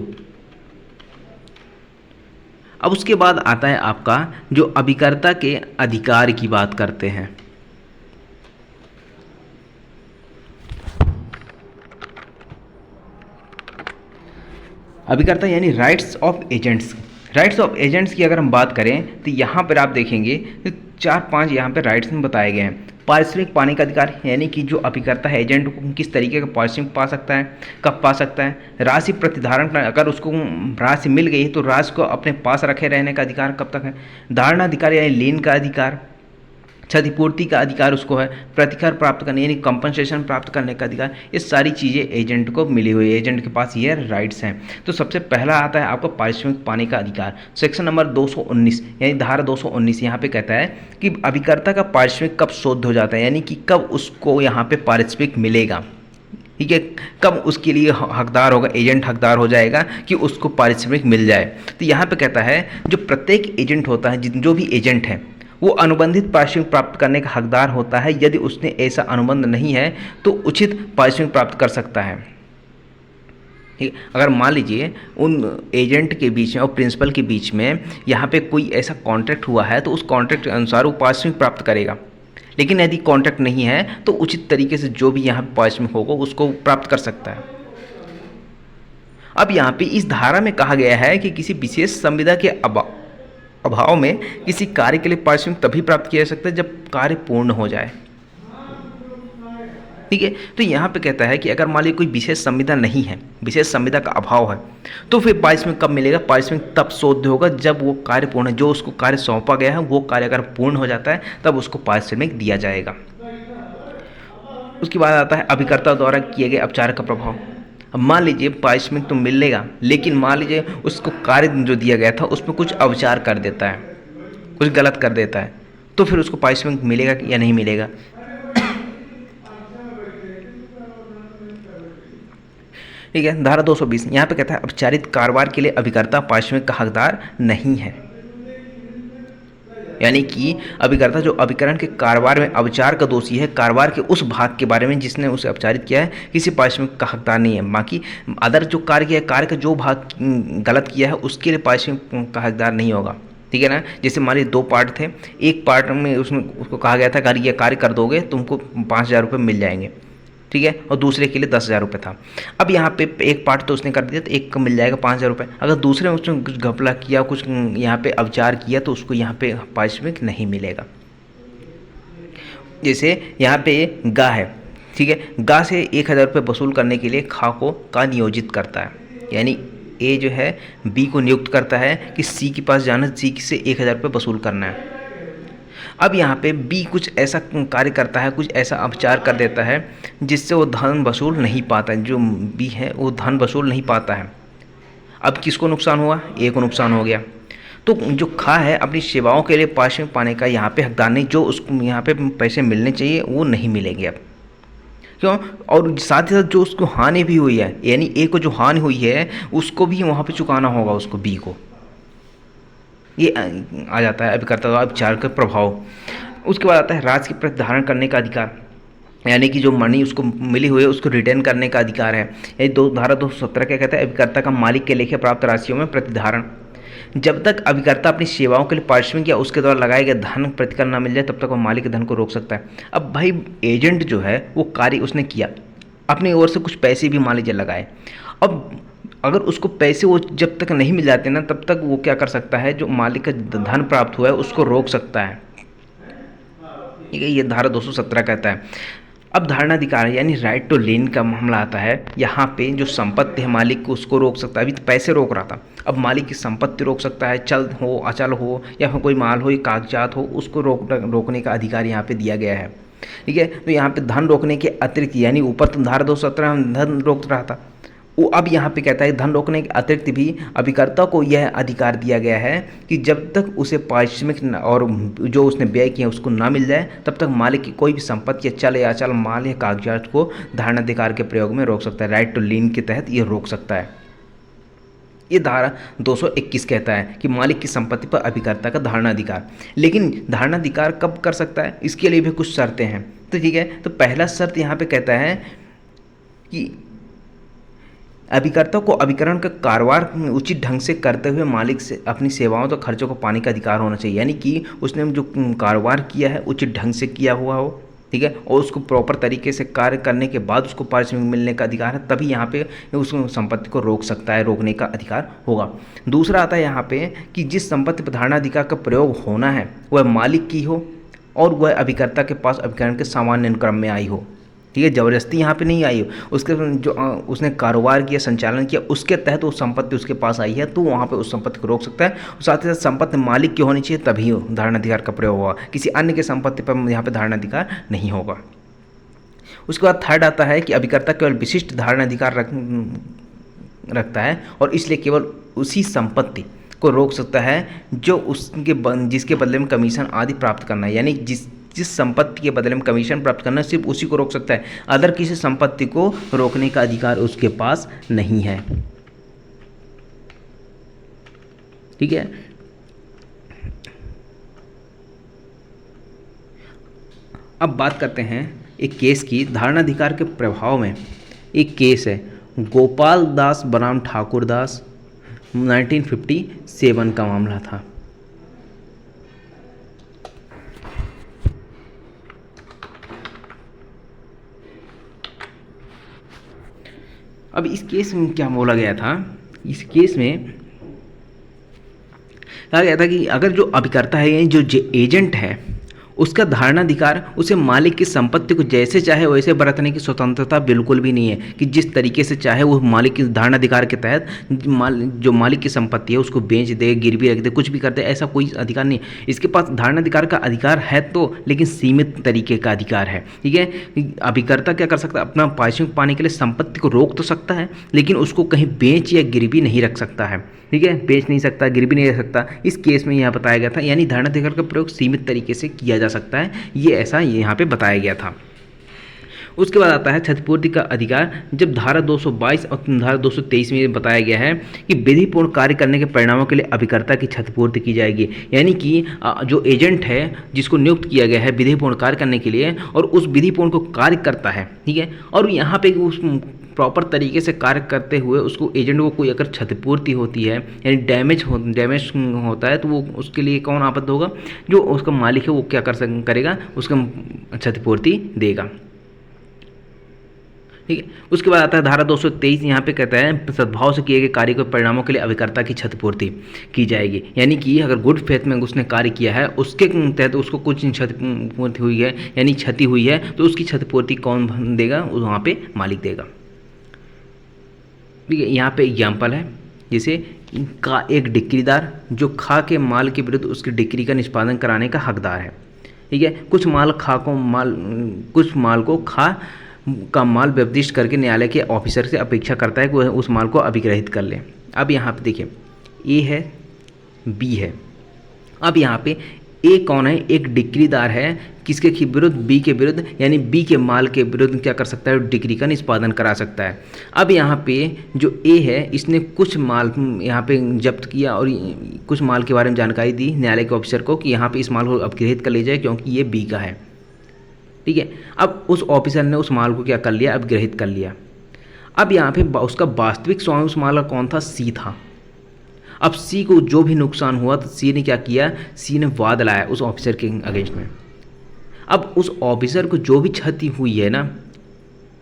अब उसके बाद आता है आपका जो अभिकर्ता के अधिकार की बात करते हैं। अभिकर्ता यानी rights of agents. Rights of agents की अगर हम बात करें तो यहाँ पर आप देखेंगे तो 4-5 यहाँ पे राइट्स में बताए गए हैं। पारिश्रमिक पाने का अधिकार, यानी कि जो अभिकर्ता है एजेंट को किस तरीके का पारिश्रमिक पा सकता है, कब पा सकता है। राशि प्रतिधारण, अगर उसको राशि मिल गई तो राशि को अपने पास रखे रहने का अधिकार कब तक है। धारणा अधिकार यानी लेन का अधिकार। क्षतिपूर्ति का अधिकार उसको है। प्रतिकर प्राप्त करने यानी कंपनसेशन प्राप्त करने का अधिकार। ये सारी चीज़ें एजेंट को मिली हुई है, एजेंट के पास ये राइट्स हैं। तो सबसे पहला आता है आपको पारिश्रमिक पाने का अधिकार। सेक्शन नंबर 219 यानी धारा 219 यहाँ पे कहता है कि अभिकर्ता का पारिश्रमिक कब शोध हो जाता है, यानी कि कब उसको यहाँ पे पारिश्रमिक मिलेगा। ठीक है, कब उसके लिए हकदार होगा, एजेंट हकदार हो जाएगा कि उसको पारिश्रमिक मिल जाए। तो यहाँ पे कहता है जो प्रत्येक एजेंट होता है, जो भी एजेंट है वो अनुबंधित पारिश्रमिक प्राप्त करने का हकदार होता है। यदि उसने ऐसा अनुबंध नहीं है तो उचित पारिश्रमिक प्राप्त कर सकता है। ठीक, अगर मान लीजिए उन एजेंट के बीच में और प्रिंसिपल के बीच में यहाँ पे कोई ऐसा कॉन्ट्रैक्ट हुआ है तो उस कॉन्ट्रैक्ट के अनुसार वो पारिश्रमिक प्राप्त करेगा। लेकिन यदि कॉन्ट्रैक्ट नहीं है तो उचित तरीके से जो भी यहाँ पारिश्रमिक होगा उसको प्राप्त कर सकता है। अब यहाँ पे इस धारा में कहा गया है कि किसी विशेष संविदा के अभाव में किसी कार्य के लिए पारिश्रमिक तभी प्राप्त किया जा सकता है जब कार्य पूर्ण हो जाए। ठीक है, तो यहाँ पे कहता है कि अगर मान लीजिए कोई विशेष संविदा नहीं है, विशेष संविदा का अभाव है, तो फिर पारिश्रमिक कब मिलेगा। पारिश्रमिक तब शोध होगा जब वो कार्य पूर्ण है, जो उसको कार्य सौंपा गया है वो कार्य अगर पूर्ण हो जाता है तब उसको पारिश्रमिक दिया जाएगा। उसके बाद आता है अभिकर्ता द्वारा किए गए उपचार का प्रभाव। अब मान लीजिए पारिश्रमिक तो मिलेगा, लेकिन मान लीजिए उसको कार्य जो दिया गया था उसमें कुछ अविचार कर देता है, कुछ गलत कर देता है, तो फिर उसको पारिश्रमिक मिलेगा या नहीं मिलेगा। ठीक है, धारा 220 यहाँ पे कहता है औपचारिक कारोबार के लिए अभिकर्ता पारिश्रमिक का हकदार नहीं है। यानी कि अभिकर्ता जो अभिकरण के कारोबार में अविचार का दोषी है, कारोबार के उस भाग के बारे में जिसने उसे अपचारित किया है, किसी पारिश्रमिक का हकदार नहीं है। बाकी अदर जो कार्य किया है, कार्य का जो भाग गलत किया है उसके लिए पारिश्रमिक का हकदार नहीं होगा। ठीक है ना। जैसे मान लीजिए 2 पार्ट थे, एक पार्ट में उसको कहा गया था अगर ये कार्य कर दोगे तुमको 5,000 रुपये मिल जाएंगे, ठीक है, और दूसरे के लिए 10,000 रुपये था। अब यहाँ पे एक पार्ट तो उसने कर दिया तो एक को मिल जाएगा 5,000 रुपये। अगर दूसरे में उसने कुछ घपला किया, कुछ यहाँ पे अविचार किया तो उसको यहाँ पे पारिश्रमिक नहीं मिलेगा। जैसे यहाँ पे गा है, ठीक है, गा से 1,000 रुपये वसूल करने के लिए खा को का नियोजित करता है, यानी ए जो है बी को नियुक्त करता है कि सी के पास जाना, सी से 1,000 रुपये वसूल करना है। अब यहाँ पे बी कुछ ऐसा कार्य करता है, कुछ ऐसा अपचार कर देता है जिससे वो धन वसूल नहीं पाता है, जो बी है वो धन वसूल नहीं पाता है। अब किसको नुकसान हुआ, ए को नुकसान हो गया। तो जो खा है अपनी सेवाओं के लिए पारिश्रमिक पाने का यहाँ पे हकदार नहीं, जो उसको यहाँ पे पैसे मिलने चाहिए वो नहीं मिलेंगे अब। क्यों? और साथ ही साथ जो उसको हानि भी हुई है, यानी ए को जो हानि हुई है उसको भी वहाँ पे चुकाना होगा उसको, बी को। ये आ जाता है अभिकर्ता द्वारा उपचार का प्रभाव। उसके बाद आता है राशि के प्रति धारण करने का अधिकार, यानी कि जो मनी उसको मिली हुई है उसको रिटर्न करने का अधिकार है। ये धारा 217 क्या कहता है, अभिकर्ता का मालिक के लेखे प्राप्त राशियों में प्रतिधारण। जब तक अभिकर्ता अपनी सेवाओं के लिए पारिश्रमिक या उसके द्वारा लगाए गए धन प्रतिकर न मिल जाए तब तक वो मालिक के धन को रोक सकता है। अब भाई एजेंट जो है वो कार्य उसने किया, अपनी ओर से कुछ पैसे भी मान लीजिए लगाए, अब अगर उसको पैसे वो जब तक नहीं मिल जाते ना तब तक वो क्या कर सकता है, जो मालिक का धन प्राप्त हुआ है उसको रोक सकता है। ठीक है, ये धारा 217 कहता है। अब धारणाधिकार यानी राइट टू लेन का मामला आता है। यहाँ पे जो संपत्ति है मालिक को उसको रोक सकता है। अभी तो पैसे रोक रहा था, अब मालिक की संपत्ति रोक सकता है, चल हो अचल हो या फिर कोई माल हो या कागजात हो, उसको रोकने का अधिकार यहाँ पे दिया गया है। ठीक है, तो यहाँ पे धन रोकने के अतिरिक्त, यानी ऊपर तो धारा 217 में धन रोक रहा था, वो अब यहाँ पे कहता है धन रोकने के अतिरिक्त भी अभिकर्ता को यह अधिकार दिया गया है कि जब तक उसे पारिश्रमिक और जो उसने व्यय किया उसको ना मिल जाए तब तक मालिक की कोई भी संपत्ति या चल या अचल माल या कागजात को धारणाधिकार के प्रयोग में रोक सकता है। राइट टू लीन के तहत ये रोक सकता है। ये धारा 221 कहता है कि मालिक की संपत्ति पर अभिकर्ता का धारणा अधिकार। लेकिन धारणा अधिकार कब कर सकता है, इसके लिए भी कुछ शर्तें हैं। तो ठीक है, तो पहला शर्त यहाँ पे कहता है कि अभिकर्ता को अभिकरण का कारोबार उचित ढंग से करते हुए मालिक से अपनी सेवाओं तो खर्चों को पाने का अधिकार होना चाहिए। यानी कि उसने जो कारोबार किया है उचित ढंग से किया हुआ हो, ठीक है, और उसको प्रॉपर तरीके से कार्य करने के बाद उसको पारिश्रमिक मिलने का अधिकार है, तभी यहाँ पे उस संपत्ति को रोक सकता है, रोकने का अधिकार होगा। दूसरा आता है यहाँ पे कि जिस संपत्ति पर धारणा अधिकार का प्रयोग होना है वह मालिक की हो और वह अभिकर्ता के पास अभिकरण के सामान्य अनुक्रम में आई हो, ठीक है, ज़बरदस्ती यहाँ पे नहीं आई हो। उसके जो उसने कारोबार किया, संचालन किया, उसके तहत वो संपत्ति उसके पास आई है, तो वहाँ पे उस संपत्ति को रोक सकता है। और साथ ही साथ संपत्ति मालिक की होनी चाहिए, तभी धारणा अधिकार का प्रयोग होगा, किसी अन्य के संपत्ति पर यहाँ पे धारणा अधिकार नहीं होगा। उसके बाद थर्ड आता है कि अभिकर्ता केवल विशिष्ट धारणा अधिकार रखता है और इसलिए केवल उसी संपत्ति को रोक सकता है जो जिसके बदले में कमीशन आदि प्राप्त करना है। यानी जिस संपत्ति के बदले में कमीशन प्राप्त करना है सिर्फ उसी को रोक सकता है, अदर किसी संपत्ति को रोकने का अधिकार उसके पास नहीं है, ठीक है। अब बात करते हैं एक केस की। धारणा अधिकार के प्रभाव में एक केस है, गोपाल दास बनाम ठाकुर दास, 1957 का मामला था। अब इस केस में क्या बोला गया था, इस केस में कहा गया था कि अगर जो अभिकर्ता है यानी जो एजेंट है उसका धारणा अधिकार उसे मालिक की संपत्ति को जैसे चाहे वैसे बरतने की स्वतंत्रता बिल्कुल भी नहीं है, कि जिस तरीके से चाहे वो मालिक की धारणा अधिकार के तहत जो मालिक की संपत्ति है उसको बेच दे, गिरवी रख दे, कुछ भी कर दे, ऐसा कोई अधिकार नहीं। इसके पास धारणा अधिकार का अधिकार है तो, लेकिन सीमित तरीके का अधिकार है, ठीक है। अभिकर्ता क्या कर सकता है, अपना पारिश्रमिक पाने के लिए संपत्ति को रोक तो सकता है, लेकिन उसको कहीं बेच या गिरवी नहीं रख सकता है, ठीक है, बेच नहीं सकता, गिरवी नहीं रख सकता। इस केस में यहाँ बताया गया था, यानी धारणा अधिकार का प्रयोग सीमित तरीके से किया जा सकता है, ये ऐसा यहाँ पे बताया गया था। उसके बाद आता है क्षतिपूर्ति का अधिकार। जब धारा 222 और धारा 223 में बताया गया है कि विधिपूर्ण कार्य करने के परिणामों के लिए अभिकर्ता की क्षतिपूर्ति की जाएगी, यानी कि जो एजेंट है जिसको नियुक्त किया गया है विधिपूर्ण कार्य करने के लिए और उस विधिपूर्ण को कार्य करता है, ठीक है, और यहाँ पे उस प्रॉपर तरीके से कार्य करते हुए उसको एजेंट को कोई अगर क्षतिपूर्ति होती है यानी डैमेज होता है, तो वो उसके लिए कौन आबद्ध होगा, जो उसका मालिक है वो क्या करेगा, उसका क्षतिपूर्ति देगा, ठीक है। उसके बाद आता है धारा 223, यहाँ पे कहता है सद्भाव से किए गए कार्य के परिणामों के लिए अभिकर्ता की क्षतिपूर्ति की जाएगी, यानी कि अगर गुड फेथ में उसने कार्य किया है उसके तहत उसको कुछ क्षतिपूर्ति हुई है यानी क्षति हुई है, तो उसकी क्षतिपूर्ति कौन देगा, वहाँ पे मालिक देगा, ठीक है। यहाँ पे एग्जाम्पल है, जैसे का एक डिक्रीदार जो खा के माल के विरुद्ध उसकी डिक्री का निष्पादन कराने का हकदार है, ठीक है। कुछ माल को खा का माल व्यवदिष्ट करके न्यायालय के ऑफिसर से अपेक्षा करता है कि वह उस माल को अभिग्रहित कर ले। अब यहाँ पे देखिए ए है, बी है। अब यहाँ पे ए कौन है, एक डिक्रीदार है, किसके विरुद्ध, बी के विरुद्ध, यानी बी के माल के विरुद्ध क्या कर सकता है, डिक्री का निष्पादन करा सकता है। अब यहाँ पे जो ए है इसने कुछ माल यहाँ पे जब्त किया और कुछ माल के बारे में जानकारी दी न्यायालय के ऑफिसर को कि यहाँ पे इस माल को अपग्रहित कर ले जाए क्योंकि ये बी का है, ठीक है। अब उस ऑफिसर ने उस माल को क्या कर लिया, अपग्रहित कर लिया। अब यहाँ पे उसका वास्तविक स्वामी उस माल का कौन था, सी था। अब सी को जो भी नुकसान हुआ तो सी ने क्या किया, सी ने वाद लाया उस ऑफिसर के अगेंस्ट में। अब उस ऑफिसर को जो भी क्षति हुई है ना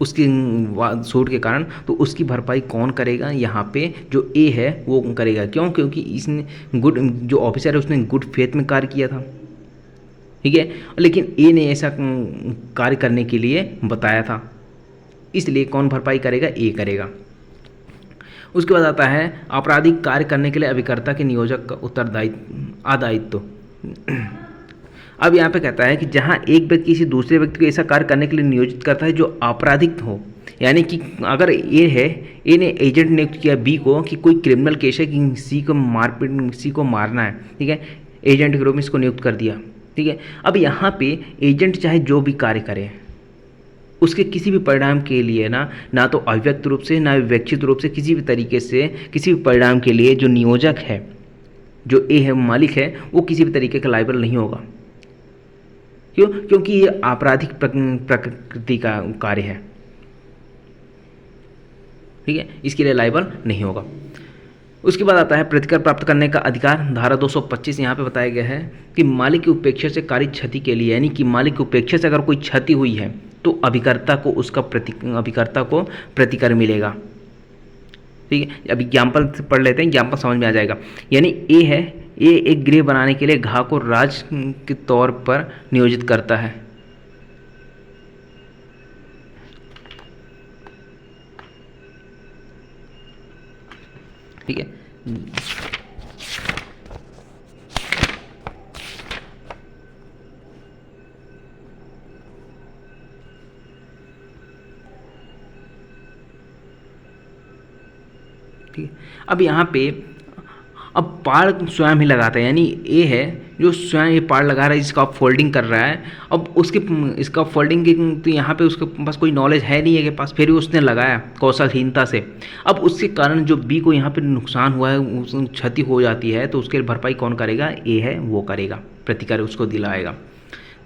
उसके सूट के कारण, तो उसकी भरपाई कौन करेगा, यहाँ पे जो ए है वो करेगा। क्यों, क्योंकि इसने जो ऑफिसर है उसने गुड फेथ में कार्य किया था, ठीक है, लेकिन ए ने ऐसा कार्य करने के लिए बताया था, इसलिए कौन भरपाई करेगा, ए करेगा। उसके बाद आता है आपराधिक कार्य करने के लिए अभिकर्ता के नियोजक का उत्तरदायित्व आदायित्व। अब यहाँ पे कहता है कि जहाँ एक व्यक्ति किसी दूसरे व्यक्ति को ऐसा कार्य करने के लिए नियोजित करता है जो आपराधिक हो, यानी कि अगर ए है, ए ने एजेंट नियुक्त किया बी को कि कोई क्रिमिनल केस है कि सी को मारना है, ठीक है, एजेंट के रूप में इसको नियुक्त कर दिया, ठीक है। अब यहाँ पे एजेंट चाहे जो भी कार्य करे, उसके किसी भी परिणाम के लिए ना तो अव्यक्त रूप से ना विवक्षित रूप से किसी भी तरीके से किसी भी परिणाम के लिए जो नियोजक है, जो ए है, मालिक है, वो किसी भी तरीके का लायबल नहीं होगा। क्यों? क्योंकि ये आपराधिक प्रकृति का कार्य है, ठीक है, इसके लिए लायबल नहीं होगा। उसके बाद आता है प्रतिकर प्राप्त करने का अधिकार। धारा 225 यहाँ पे बताया गया है कि मालिक की उपेक्षा से कारित क्षति के लिए, यानी कि मालिक की उपेक्षा से अगर कोई क्षति हुई है तो अभिकर्ता को प्रतिकर मिलेगा। ठीक है, अब एग्जाम्पल पढ़ लेते हैं, एग्जाम्पल समझ में आ जाएगा। यानी ए है, ए एक गृह बनाने के लिए घा को राज के तौर पर नियोजित करता है। ठीक है, ठीक है। अब यहाँ पे अब पाड़ स्वयं ही लगाता है, यानी ए है जो स्वयं ये पाड़ लगा रहा है, जिसका आप फोल्डिंग कर रहा है। अब उसके इसका फोल्डिंग की तो यहाँ पे उसके पास कोई नॉलेज है नहीं है के पास, फिर भी उसने लगाया कौशलहीनता से। अब उसके कारण जो बी को यहाँ पे नुकसान हुआ है, क्षति हो जाती है, तो उसके भरपाई कौन करेगा? ए है, वो करेगा, प्रतिकार उसको दिलाएगा।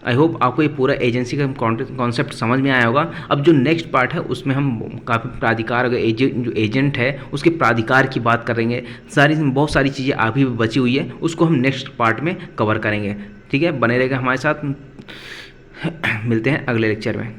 आई होप आपको ये पूरा एजेंसी का कॉन्सेप्ट समझ में आया होगा। अब जो नेक्स्ट पार्ट है उसमें हम काफ़ी प्राधिकार, जो एजेंट है उसके प्राधिकार की बात करेंगे। बहुत सारी चीज़ें अभी भी बची हुई है, उसको हम नेक्स्ट पार्ट में कवर करेंगे। ठीक है, बने रहेगा हमारे साथ। मिलते हैं अगले लेक्चर में।